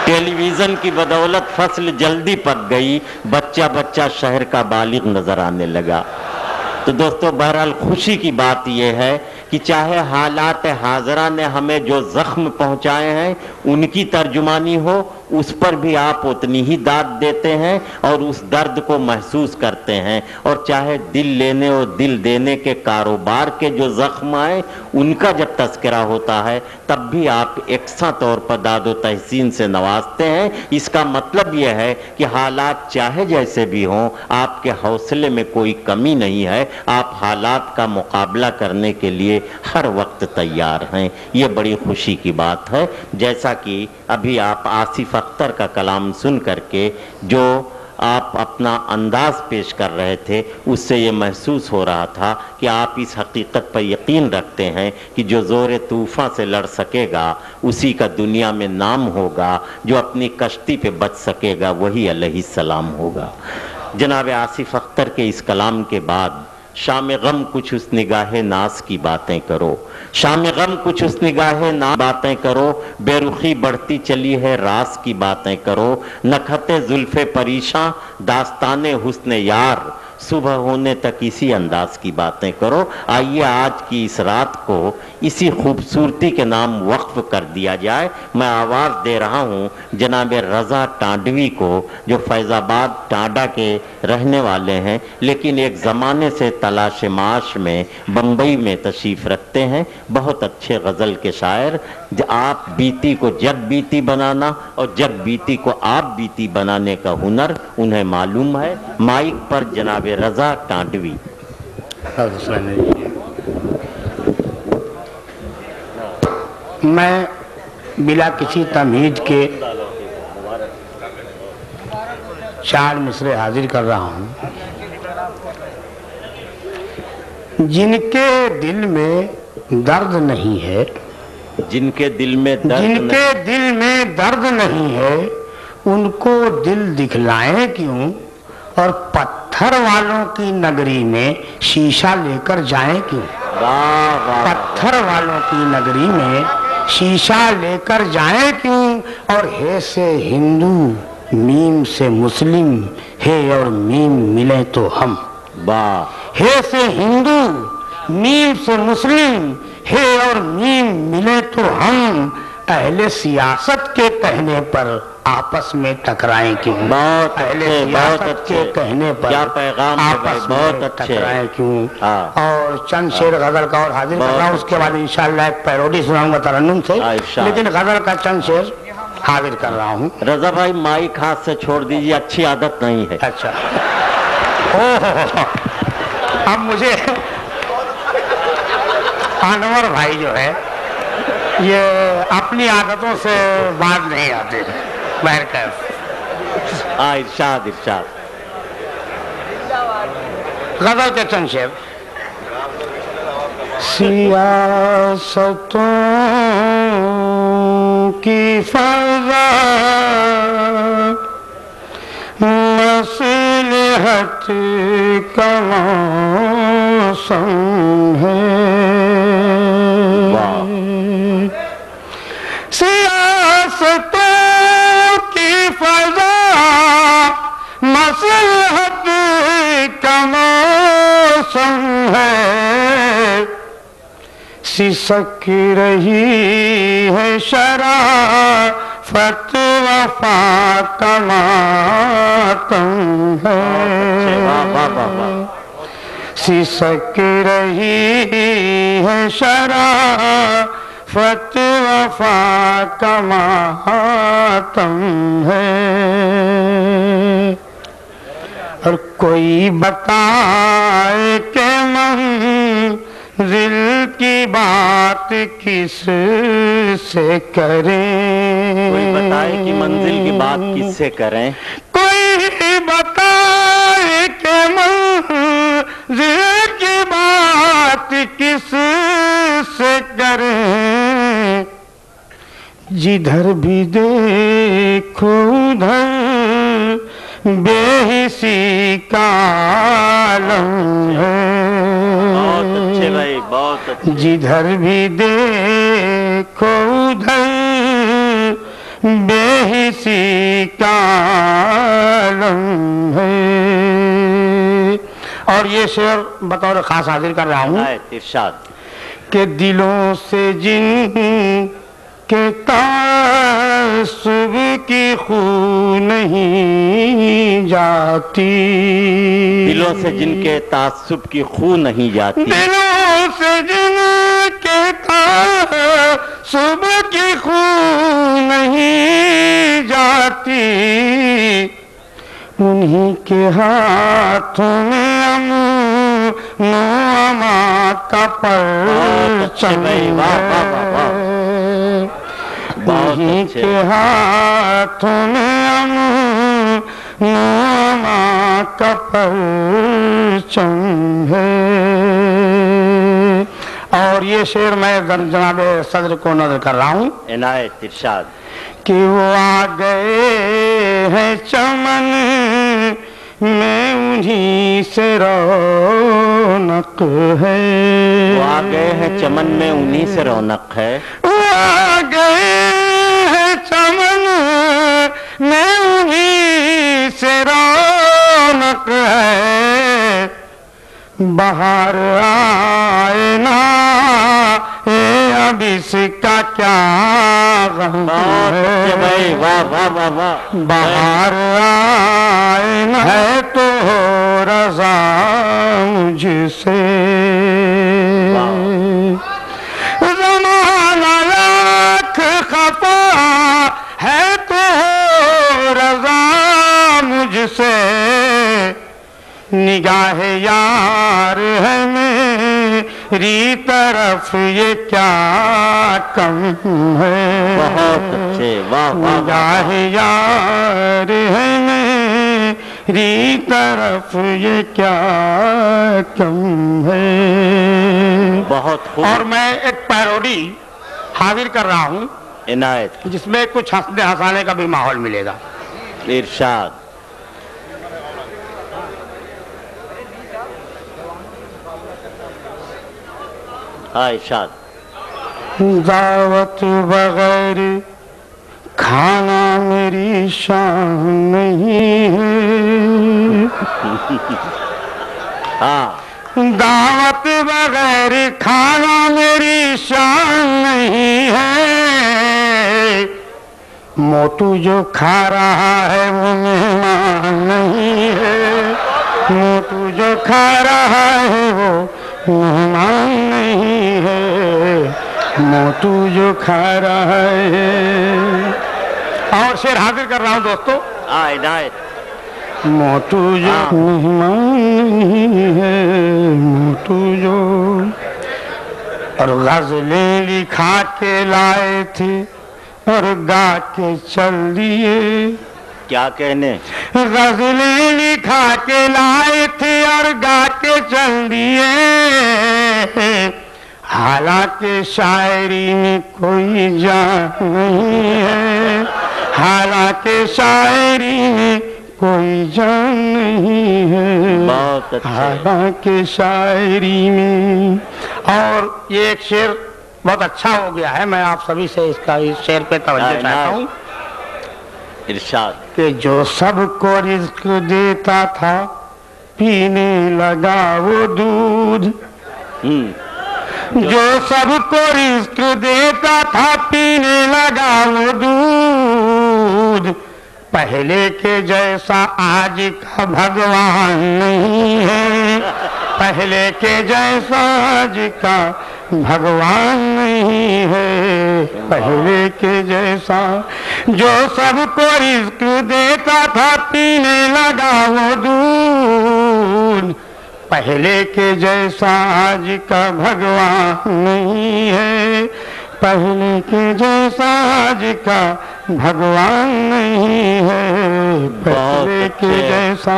टेलीविज़न की बदौलत फसल जल्दी पक गई, बच्चा बच्चा शहर का बालिग नज़र आने लगा। तो दोस्तों, बहरहाल खुशी की बात यह है कि चाहे हालात हाजरा ने हमें जो ज़ख्म पहुँचाए हैं उनकी तर्जुमानी हो, उस पर भी आप उतनी ही दाद देते हैं और उस दर्द को महसूस करते हैं, और चाहे दिल लेने और दिल देने के कारोबार के जो ज़ख्म आए उनका जब तस्करा होता है तब भी आप एकसा तौर पर दादो तहसीन से नवाजते हैं। इसका मतलब यह है कि हालात चाहे जैसे भी हों, आपके हौसले में कोई कमी नहीं है, आप हालात का मुकाबला करने के लिए हर वक्त तैयार हैं। ये बड़ी खुशी की बात है। जैसा कि अभी आप आसिफ अख्तर का कलाम सुन करके जो आप अपना अंदाज पेश कर रहे थे, उससे ये महसूस हो रहा था कि आप इस हकीकत पर यकीन रखते हैं कि जो ज़ोर तूफ़ान से लड़ सकेगा उसी का दुनिया में नाम होगा, जो अपनी कश्ती पे बच सकेगा वही अलैहिस्सलाम होगा। जनाब आसिफ अख्तर के इस कलाम के बाद शाम गम कुछ उस निगाहे नास की बातें करो, शाम गम कुछ उस निगाहे नास बातें करो, बेरुखी बढ़ती चली है रास की बातें करो, नखते जुल्फे परीशां दास्ताने हुस्न यार, सुबह होने तक इसी अंदाज की बातें करो। आइए आज की इस रात को इसी खूबसूरती के नाम वक्फ कर दिया जाए। मैं आवाज़ दे रहा हूँ जनाब रज़ा टांडवी को, जो फैज़ाबाद टांडा के रहने वाले हैं लेकिन एक ज़माने से तलाश माश में बम्बई में तशरीफ़ रखते हैं। बहुत अच्छे गज़ल के शायर। आप बीती को जग बीती बनाना और जग बीती को आप बीती बनाने का हुनर उन्हें मालूम है। माइक पर जनाब रज़ा टांडवी। मैं बिला किसी तमीज के 4 मिसरे हाजिर कर रहा हूँ। जिनके दिल में दर्द नहीं है, जिनके दिल में दर्द नहीं है, उनको दिल दिखलाएं क्यों, और पत्थर वालों की नगरी में शीशा लेकर जाएं क्यों। पत्थर वालों की नगरी में शीशा लेकर जाएं क्यों, और हे से हिंदू मीम से मुस्लिम, हे और मीम मिले तो हम। हे से हिंदू मीम से मुस्लिम, हे और मीम मिले तो हम। अहले सियासत के कहने पर आपस में टकराएं क्यों। अहले सियासत के कहने पर आपस में टकराएं क्यों। और चंद शेर गजल का और हाजिर कर रहा हूँ। उसके बाद इंशाल्लाह एक पैरोडी सुनाऊंगा तरन्नुम से, लेकिन गजल का चंद शेर हाजिर कर रहा हूँ। रज़ा भाई माइक हाथ से छोड़ दीजिए, अच्छी आदत नहीं है। अच्छा, अब मुझे अनवर भाई जो है ये अपनी आदतों से बात नहीं आते। इरशाद इरशाद। गजल के चंद शेर। सियासतों की फज़ा मसलहत का मौसम है। सियासतों की फज़ा मसलहत का मौसम है। सिसक रही है शराफत वफा का मातम है। सिसक रही है शराफत वफा का मातम है। और कोई बताए कि मंजिल की बात किस से करें। कोई बताए कि मंजिल की बात किससे करें। कोई बताए कि मंजिल की बात किस से करें। जिधर भी देखो उधर बेहिसी का आलम है। बहुत अच्छे भाई, बहुत अच्छे। जिधर भी देखो उधर बेहिसी का आलम है। और ये शेर बतौर खास हाजिर कर रहा हूँ। इरशाद। के दिलों से जिन के तासुब की खू नहीं जाती। दिलों से जिनके तासुब की खू नहीं जाती। दिलों से जिनके तासुब की खू नहीं जाती। उन्हीं के हाथों में अमा का परचम है। उन्हीं के हाथों में अमा का परचम है। और ये शेर मैं जनाब सदर को नजर कर रहा हूँ। इनायत इरशाद। कि वो आ गए हैं चमन में उन्हीं से रौनक है। वो आ गए हैं चमन में उन्हीं से रौनक है। वो आ गए हैं चमन में उन्हीं से रौनक है। बाहर आए ना, अब इसका क्या गम है भाई, वाह वाह वाह वाह। बाहर आए ना, है तो रज़ा मुझसे, ज़माना लाख खफा है तो रज़ा मुझसे, निगाह यार है मेरी तरफ ये क्या कम है। बहुत अच्छे, वाह वाह। निगाह यार है मेरी तरफ ये क्या कम है। बहुत खूब। और मैं एक पैरोडी हाजिर कर रहा हूँ इनायत, जिसमें कुछ हंसने हंसाने का भी माहौल मिलेगा। इरशाद। हाँ इरशाद। दावत बगैर खाना मेरी शान नहीं है। हाँ, दावत बगैर खाना मेरी शान नहीं है। मोटू जो खा रहा है वो मेहमान नहीं है। मोटू जो खा रहा है वो मेहमान नहीं है। मोटू जो खा रहा है। और शेर हाजिर कर रहा हूँ दोस्तों। हाँ इनायत। मोटू जो मेहमान नहीं है। मोटू जो। और गजलें लिखा के लाए थे और गा के चल दिए। क्या कहने? गजलें लिखा के लाए थे और गा के चल दिए। हालांकि शायरी में कोई जान नहीं है। हालांकि शायरी में कोई जान नहीं है। बहुत अच्छा। हालांकि शायरी में। और ये एक शेर बहुत अच्छा हो गया है। मैं आप सभी से इसका इस शेर पे तवज्जो चाहता हूँ। इरशाद। कि जो सबको रिज़्क़ देता था पीने लगा वो दूध। जो सबको रिज़्क़ देता था पीने लगा वो दूध। पहले के जैसा आज का भगवान नहीं है। पहले के जैसा आज का भगवान नहीं है। पहले के जैसा। जो सबको रिज़्क़ देता था पीने लगा वो दूध। पहले के जैसा आज का भगवान नहीं है। पहले के जैसा आज का भगवान नहीं है। पहले के जैसा।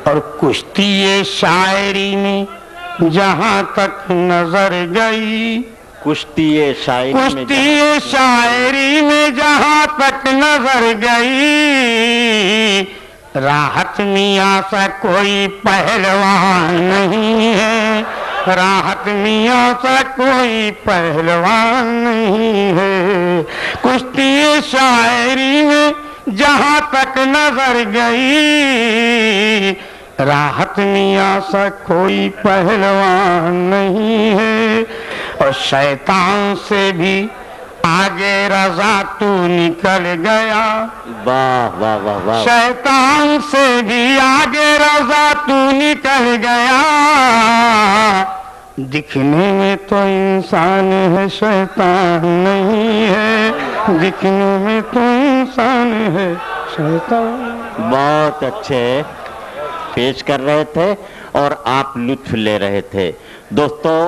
और कुश्ती ये शायरी में जहाँ तक नजर गई। कुश्ती ये शायरी में। कुश्ती ये शायरी में जहाँ तक नजर गई। राहत मियाँ सा कोई पहलवान नहीं है। राहत मियाँ सा कोई पहलवान नहीं है। कुश्ती ये शायरी में जहाँ तक नजर गई। राहत मियाँ सा कोई पहलवान नहीं है। और शैतान से भी आगे रज़ा तू निकल गया। वाह वाह वाह वाह। शैतान से भी आगे रज़ा तू निकल गया। दिखने में तो इंसान है शैतान नहीं है। दिखने में तो इंसान है शैतान। बहुत अच्छे पेश कर रहे थे और आप लुत्फ ले रहे थे। दोस्तों,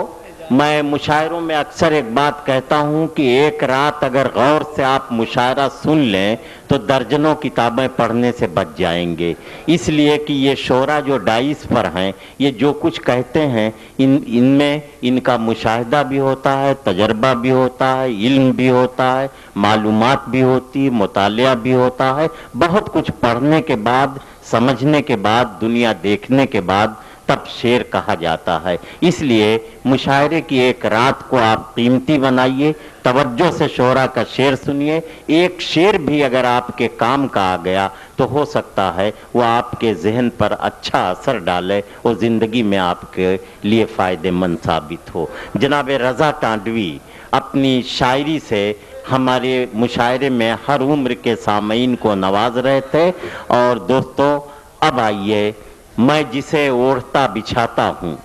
मैं मुशायरों में अक्सर एक बात कहता हूं कि एक रात अगर गौर से आप मुशायरा सुन लें तो दर्जनों किताबें पढ़ने से बच जाएंगे। इसलिए कि ये शोरा जो डाइस पर हैं, ये जो कुछ कहते हैं इनमें इनका मुशाहिदा भी होता है, तजर्बा भी होता है, इल्म भी होता है, मालूमात भी होती है, मुतालिया भी होता है। बहुत कुछ पढ़ने के बाद, समझने के बाद, दुनिया देखने के बाद तब शेर कहा जाता है। इसलिए मुशायरे की एक रात को आप कीमती बनाइए, तवज्जो से शोरा का शेर सुनिए। एक शेर भी अगर आपके काम का आ गया तो हो सकता है वो आपके जहन पर अच्छा असर डाले और ज़िंदगी में आपके लिए फ़ायदेमंद साबित हो। जनाब रज़ा टांडवी अपनी शायरी से हमारे मुशायरे में हर उम्र के सामीन को नवाज रहे थे। और दोस्तों, अब आइए, मैं जिसे ओढ़ता बिछाता हूँ,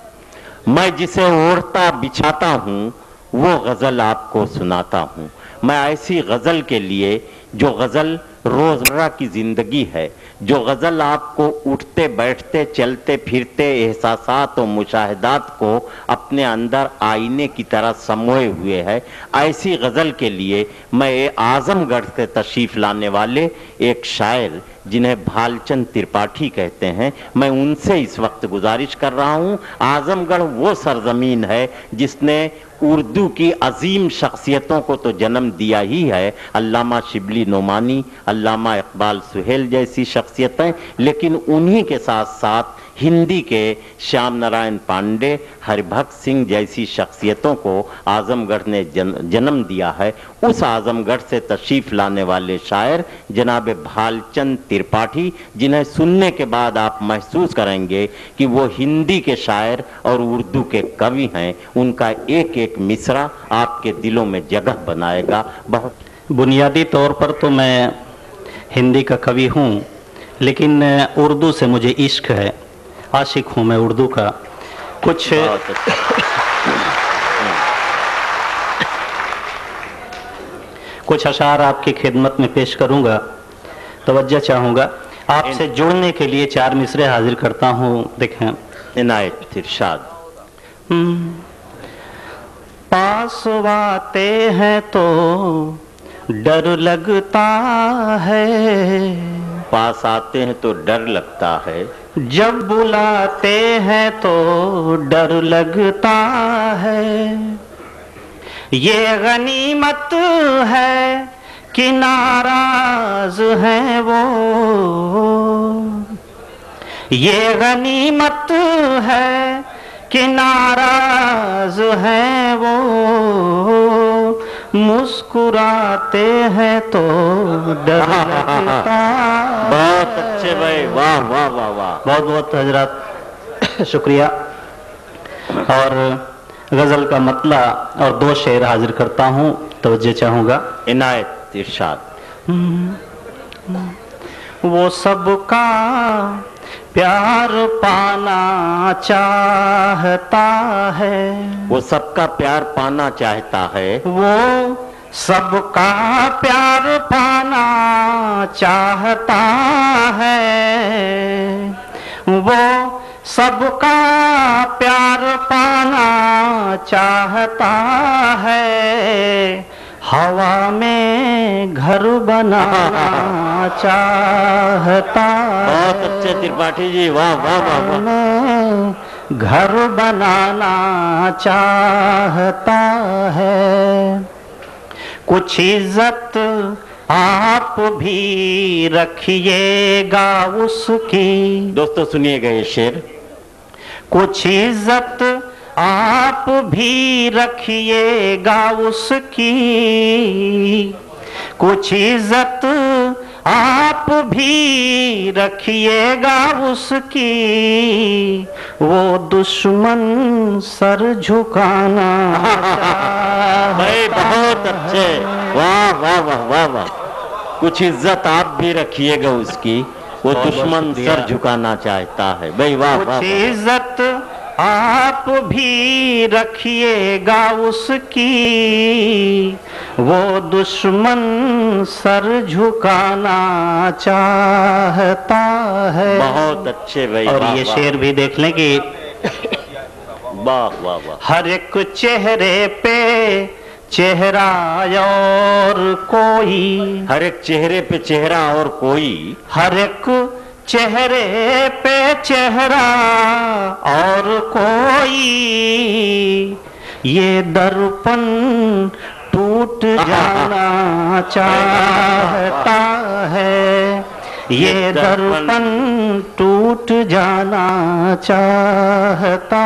मैं जिसे ओढ़ता बिछाता हूँ, वो गज़ल आपको सुनाता हूँ। मैं ऐसी गज़ल के लिए जो गज़ल रोज़मर्रा की ज़िंदगी है, जो गज़ल आपको उठते बैठते चलते फिरते एहसासात और मुशाहिदात को अपने अंदर आईने की तरह समोए हुए है, ऐसी गज़ल के लिए मैं आज़मगढ़ से तशरीफ़ लाने वाले एक शायर जिन्हें भालचंद त्रिपाठी कहते हैं, मैं उनसे इस वक्त गुजारिश कर रहा हूँ। आज़मगढ़ वो सरजमीन है जिसने उर्दू की अजीम शख्सियतों को तो जन्म दिया ही है, अल्लामा शिबली नोमानी, अल्लामा इकबाल सुहेल जैसी शख्सियतें, लेकिन उन्हीं के साथ साथ हिंदी के श्याम नारायण पांडे, हरिभक्त सिंह जैसी शख्सियतों को आज़मगढ़ ने जन्म दिया है। उस आज़मगढ़ से तशरीफ़ लाने वाले शायर जनाब भालचंद त्रिपाठी, जिन्हें सुनने के बाद आप महसूस करेंगे कि वो हिंदी के शायर और उर्दू के कवि हैं। उनका एक एक मिसरा आपके दिलों में जगह बनाएगा। बहुत बुनियादी तौर पर तो मैं हिंदी का कवि हूँ, लेकिन उर्दू से मुझे इश्क है, आशिक हूँ मैं उर्दू का। कुछ अशार आपकी खिदमत में पेश करूँगा। तवज्जो चाहूँगा, आपसे जुड़ने के लिए 4 मिसरे हाजिर करता हूँ। देखें, इनायत इरशाद। पास आते हैं तो डर लगता है, पास आते हैं तो डर लगता है, जब बुलाते हैं तो डर लगता है। ये गनीमत है कि नाराज हैं वो, ये गनीमत है कि नाराज हैं वो, मुस्कुराते हैं तो डर लगता। बहुत अच्छे भाई, वाह वाह वाह वाह, बहुत बहुत हजरात शुक्रिया। और गज़ल का मतला और 2 शेर हाजिर करता हूँ, तवज्जो चाहूँगा। इनायत इरशाद। वो सबका प्यार पाना चाहता है, वो सबका प्यार पाना चाहता है, वो सबका प्यार पाना चाहता है, वो सबका प्यार पाना चाहता है, हवा में घर बनाना चाहता है। बहुत अच्छे त्रिपाठी जी, वाह वाह वाह वाह। घर बनाना चाहता है, कुछ इज्जत आप भी रखिएगा उसकी। दोस्तों सुनिएगा ये शेर। कुछ इज्जत आप भी रखिएगा उसकी, कुछ इज्जत आप भी रखिएगा उसकी, वो दुश्मन सर झुकाना भाई बहुत अच्छे, वाह वाह वाह वाह वाह। कुछ इज्जत आप भी रखिएगा उसकी, वो दुश्मन सर झुकाना चाहता है। भाई वाह वाह। कुछ इज्जत आप भी रखिएगा उसकी, वो दुश्मन सर झुकाना चाहता है। बहुत अच्छे भाई। और ये शेर भी देख लें कि वाह वाह वाह। हर एक चेहरे पे चेहरा और कोई, हर एक चेहरे पे चेहरा और कोई, हर एक चेहरे पे चेहरा और कोई, ये दर्पण टूट जाना चाहता है, ये दर्पण टूट जाना चाहता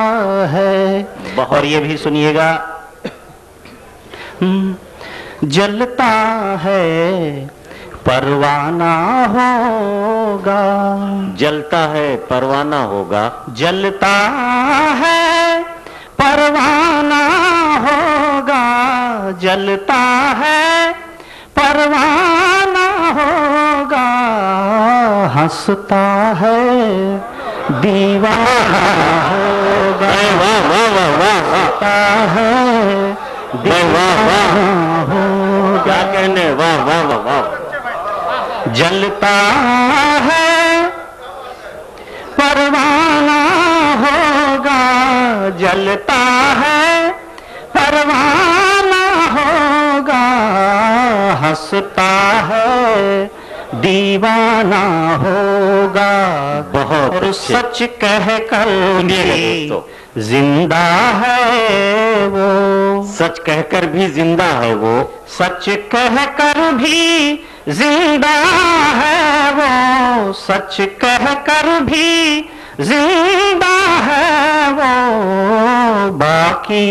है। और ये भी सुनिएगा, जलता है परवाना होगा, जलता है परवाना होगा, जलता है परवाना होगा, जलता है परवाना होगा, हंसता है दीवाना होगा। वाह वाह वाह वाह वाह, हंसता है दीवाना होगा। क्या कहने, वाह वाह वाह वाह। जलता है परवाना होगा, जलता है परवाना होगा, हंसता है दीवाना होगा। बहुत और अच्छे। सच कह कर भी दोस्तों। जिंदा है वो, सच कहकर भी जिंदा है वो, सच कह कर भी जिंदा है वो, सच कह कर भी जिंदा है वो, बाकी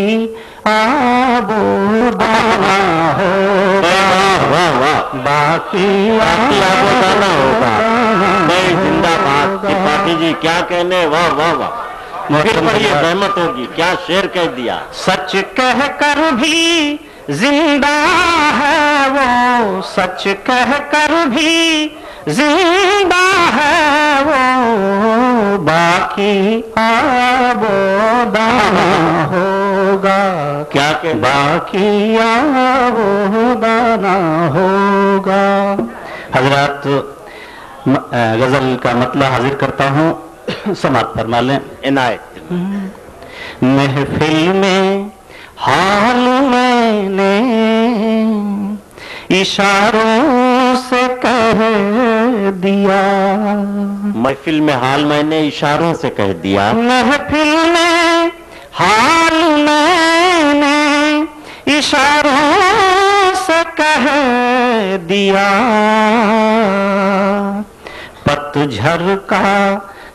आबोदाना होगा, वाह वाह, बाकी आबोदाना होगा। मैं जिंदाबाद। त्रिपाठी जी क्या कहने, वाह वाह वाह। फिर पर ये रहमत होगी, क्या शेर कह दिया। सच कह कर भी जिंदा है वो, सच कह कर भी जिंदा है वो, बाकी आबोदाना होगा। क्या कह, बाकी आबोदाना होगा। हजरात, गजल का मतलब हाजिर करता हूँ, समाप्त फरमा लें। इनायत। महफिल में हाल मैंने इशारों से कह दिया, महफिल में हाल मैंने इशारों से कह दिया, महफिल में हाल मैंने इशारों से कह दिया, पतझड़ का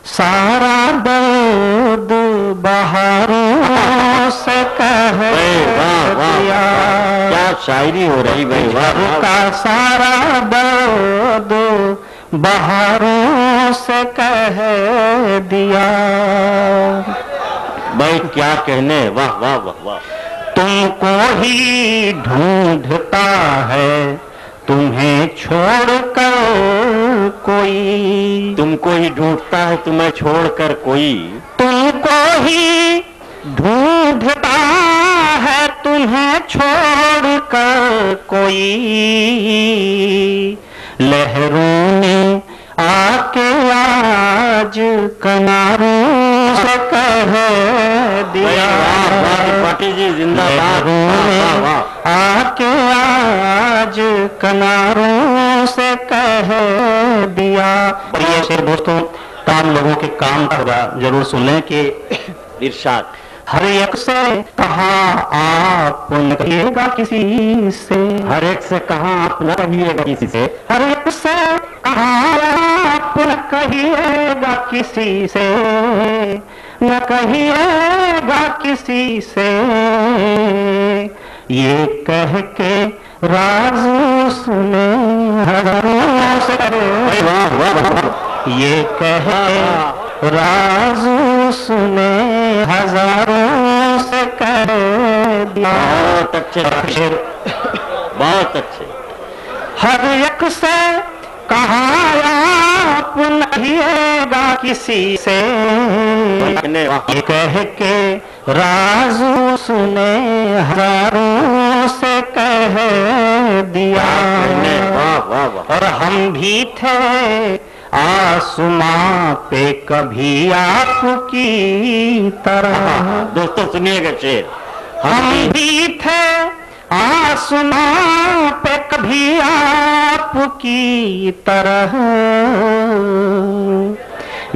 सारा दर्द बहारों से कह दिया, क्या शायरी हो रही भाई, वाह वाह। का सारा दर्द बहारों से कह दिया। भाई क्या कहने, वाह वाह वाह वाह। तुमको ही ढूंढता है तुम्हें छोड़कर कोई, तुमको ही ढूंढता है तुम्हें छोड़कर कोई, तुमको ही ढूंढता है तुम्हें छोड़कर कोई, लहरों ने आके आज किनारों से कह दिया, त्रिपाठी जी जिंदाबाद। वाह वाह। आके आज किनारों से कह दिया। और ये शेर दोस्तों तमाम लोगों के काम का होगा, जरूर सुन लें कि इरशाद, हर एक से कहा आप न कहिएगा किसी से, हर एक से कहा आप न कहिएगा किसी से, हर एक से कहा आप न कहिएगा किसी से, न कहिएगा किसी से, ये कह के राज सुने हजारों से, ये कह राज सुने हजारों से कह दिया। बहुत अच्छे शेर, बहुत अच्छे। हर एक से कहा आप न कहिएगा किसी से, ये कह के राज सुने हजारों से कह दिया। वाह वाह वाह। और हम भी थे आसमां पे कभी आपकी तरह, दोस्तों सुनिएगा शेर, हम भी थे आसमां पे कभी आपकी तरह,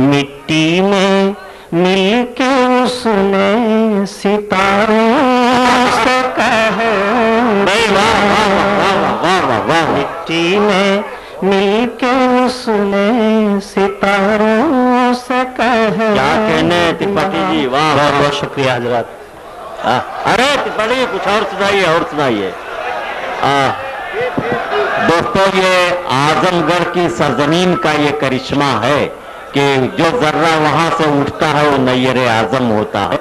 मिट्टी में मिलके उसने सितारों से कह दिया, मिट्टी में मिलके उसने शुक्रिया हजरत। अरे बड़े कुछ और सुनाइए, और सुनाइए। दोस्तों, ये आजमगढ़ की सरजमीन का ये करिश्मा है कि जो जर्रा वहां से उठता है वो नैयर आजम होता है।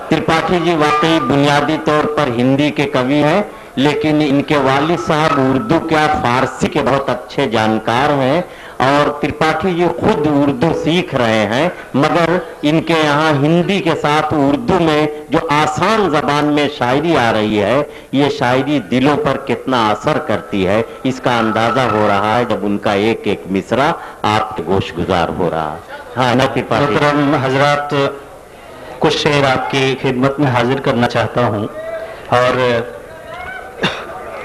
त्रिपाठी जी वाकई बुनियादी तौर पर हिंदी के कवि हैं, लेकिन इनके वालिद साहब उर्दू क्या फारसी के बहुत अच्छे जानकार हैं और त्रिपाठी जी खुद उर्दू सीख रहे हैं, मगर इनके यहाँ हिंदी के साथ उर्दू में जो आसान जबान में शायरी आ रही है, ये शायरी दिलों पर कितना असर करती है इसका अंदाजा हो रहा है जब उनका एक एक मिसरा आपके गोशगुजार हो रहा है। हाँ ना त्रिपाठी हजरत, कुछ शेर आपकी खिदमत में हाजिर करना चाहता हूँ और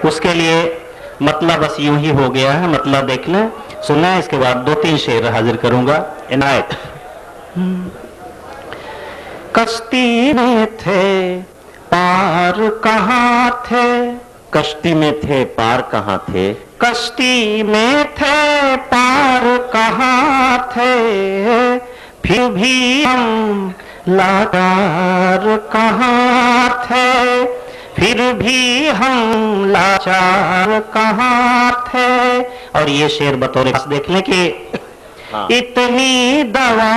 उसके लिए मतलब बस यूं ही हो गया है, मतलब देख लें, सुना है, इसके बाद 2-3 शेर हाजिर करूंगा। इनायत। कश्ती में थे पार कहाँ थे, कश्ती में थे पार कहाँ थे, कश्ती में थे पार कहाँ थे, फिर भी हम लाचार कहाँ थे, फिर भी हम लाचार कहाँ थे। और ये शेर बतौर देख लें कि हाँ। इतनी दवा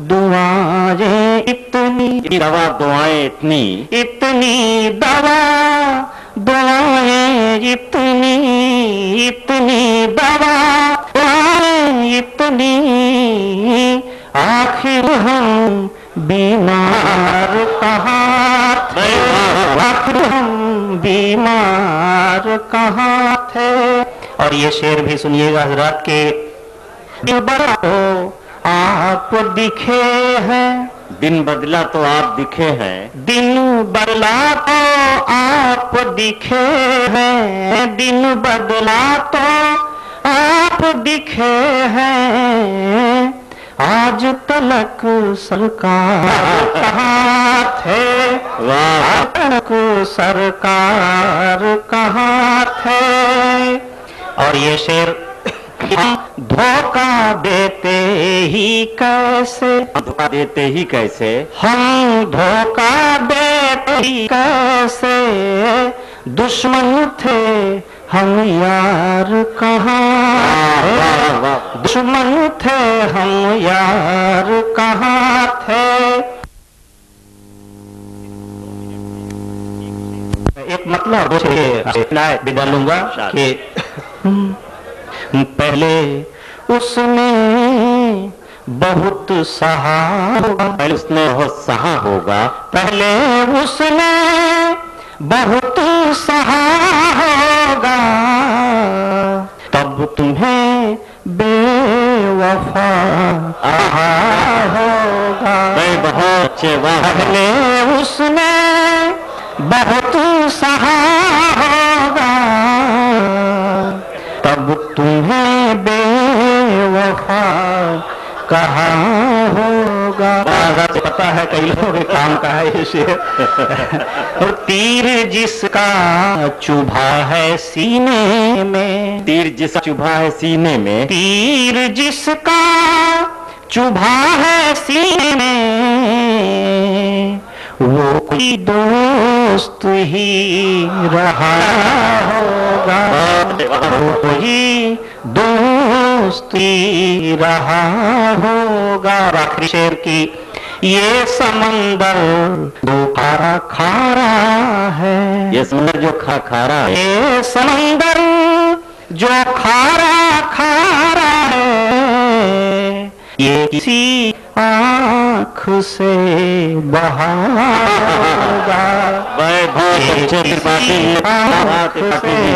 दुआएं, इतनी दवा दुआएं, इतनी दवा दुआएं, इतनी दवा दुआएं, इतनी, आखिर हम बीमार कहाँ थे, आखिर हम बीमार कहाँ थे। और ये शेर भी सुनिएगा हजरात के, दिन बदला तो आप दिखे हैं, दिन बदला तो आप दिखे हैं, दिन बदला तो आप दिखे हैं, दिन बदला तो आप दिखे हैं, आज तलक सरकार कहाँ थे, आज तलक सरकार कहाँ थे। और ये शेर, धोखा देते ही कैसे, धोखा देते ही कैसे, हम धोखा देते ही कैसे, दुश्मन थे हम यार कहाँ थे, दुश्मन थे हम यार कहाँ थे। एक मतलब विदा लूंगा कि पहले उसने बहुत सहा होगा, पहले उसने बहुत सहा होगा, पहले उसने बहुत सहा होगा, तब तुम्हें बेवफा आहा होगा। बहुत अच्छे, वाह। पहले उसने बहुत सहा होगा, तब तुम्हें बेवफा कहा होगा। पता है कई लोगों के काम का है ये शेर। और तीर जिसका चुभा है सीने में, तीर जिसका चुभा है सीने में, तीर जिसका चुभा है सीने में, वो कोई दोस्त ही रहा होगा, वो कोई दोस्त ही रहा होगा। और आखिरी शेर की, ये समंदर जो खारा खारा है, ये समंदर जो खारा है, ये समंदर जो खारा खारा है, ये किसी आँख से बहा होगा,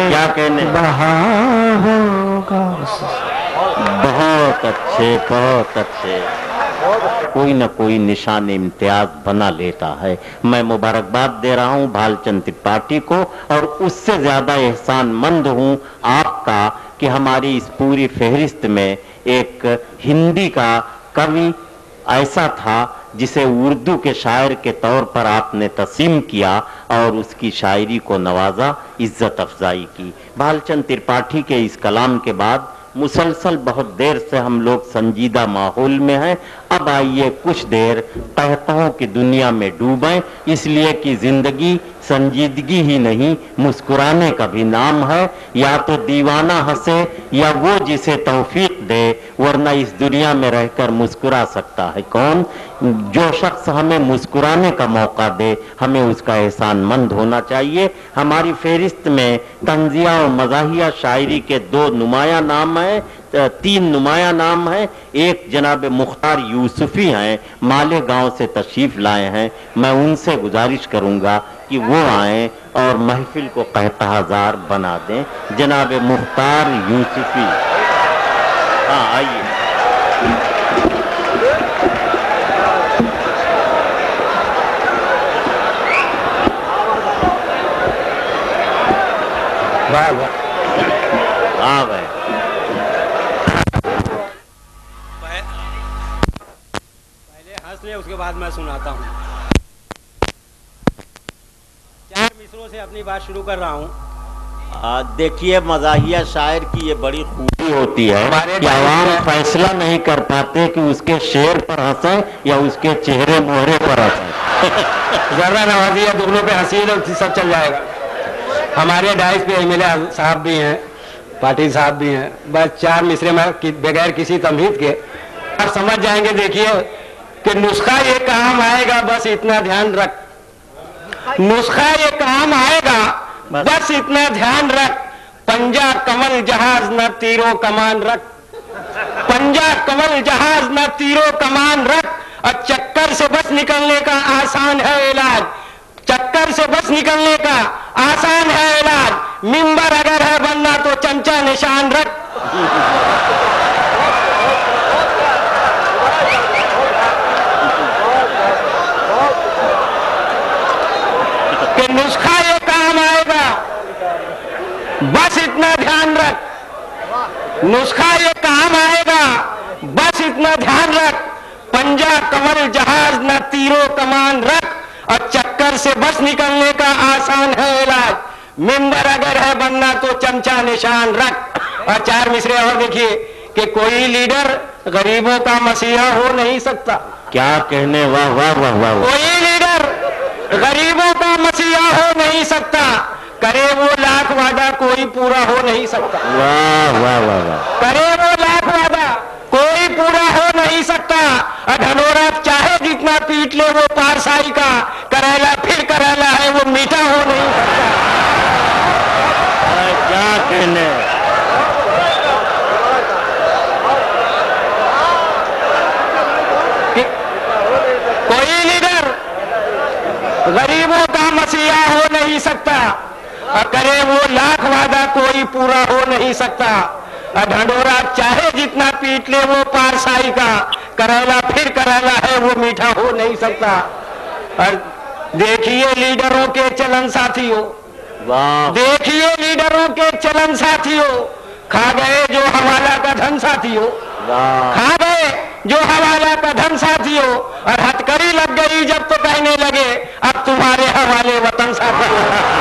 क्या कहने, बहा होगा। बहुत अच्छे, बहुत अच्छे। कोई न कोई निशान इम्तियाज बना लेता है। मैं मुबारकबाद दे रहा हूँ भालचंद त्रिपाठी को, और उससे ज्यादा एहसानमंद हूँ आपका कि हमारी इस पूरी फहरिस्त में एक हिंदी का कवि ऐसा था जिसे उर्दू के शायर के तौर पर आपने तस्लीम किया और उसकी शायरी को नवाजा, इज्जत अफजाई की। भालचंद त्रिपाठी के इस कलाम के बाद मुसलसल बहुत देर से हम लोग संजीदा माहौल में हैं। अब आइए कुछ देर कहताओं की दुनिया में डूबें, इसलिए कि जिंदगी संजीदगी ही नहीं, मुस्कुराने का भी नाम है। या तो दीवाना हंसे या वो जिसे तौफीक दे, वरना इस दुनिया में रहकर मुस्कुरा सकता है कौन? जो शख्स हमें मुस्कुराने का मौका दे, हमें उसका एहसानमंद होना चाहिए। हमारी फेरिस्त में तंजिया और मज़ाहिया शायरी के 2 नुमाया नाम हैं, 3 नुमाया नाम हैं। एक जनाब मुख्तार यूसुफी हैं, मालेगांव से तशरीफ लाए हैं। मैं उनसे गुजारिश करूंगा कि वो आएं और महफिल को कहताजार बना दें। जनाब मुख्तार यूसुफी, हाँ आइए। वाह वाह, हाँ भाई, पहले हंस ले, उसके बाद मैं सुनाता हूँ। 4 मिसरों से अपनी बात शुरू कर रहा हूँ। देखिए मज़ाहिया शायर की ये बड़ी खूबी होती है हमारे कि आवाम फैसला नहीं कर पाते कि उसके शेर पर हंसें या उसके चेहरे मोहरे पर हंसें। जर्रा नवाजी या दुगनों पे हंसी तो सब चल जाएगा। हमारे डाइस पे एमएलए साहब भी हैं, पाटिल साहब भी हैं। बस 4 मिसरे में बगैर किसी तमहीद के आप समझ जाएंगे। देखिए कि नुस्खा ये काम आएगा, बस इतना ध्यान रख। नुस्खा ये काम आएगा, बस इतना ध्यान रख। पंजा कमल जहाज न तीरों कमान रख। पंजा कमल जहाज न तीरों कमान रख। और चक्कर से बच निकलने का आसान है इलाज। चक्कर से बच निकलने का आसान है इलाज। मिंबर अगर है बनना तो चमचा निशान रख। कि नुस्खा ये काम आएगा, बस इतना ध्यान रख। नुस्खा ये काम आएगा, बस इतना ध्यान रख। पंजा कमल जहाज न तीरों कमान रख। और चक्कर से बच निकलने का आसान है इलाज। मिंबर अगर है बनना तो चमचा निशान रख। और 4 मिसरे और देखिए कि कोई लीडर गरीबों का मसीहा हो नहीं सकता। क्या कहने, वाह वाह वाह वाह। कोई लीडर गरीबों का मसीहा हो नहीं सकता। करे वो लाख वादा कोई पूरा हो नहीं सकता। वाह वाह वाह वाह। करे वो लाख वादा कोई पूरा हो नहीं सकता। धनोरा चाहे जितना पीट ले वो पारसाई का। करेला फिर करेला है वो मीठा हो नहीं सकता। क्या कहने। कोई लीडर गरीबों का मसीहा हो नहीं सकता। और करे वो लाख वादा कोई पूरा हो नहीं सकता। ढंडोरा चाहे जितना पीट ले वो पारसाई का। करेला फिर करेला है वो मीठा हो नहीं सकता। और देखिए लीडरों के चलन साथियों, वाह। देखिए लीडरों के चलन साथियों। खा गए जो हवाला का धन साथियों। वाह। खा गए जो हवाला का धन साथियों। और हथकड़ी लग गई जब तो कहने लगे अब तुम्हारे हवाले वतन साथियों।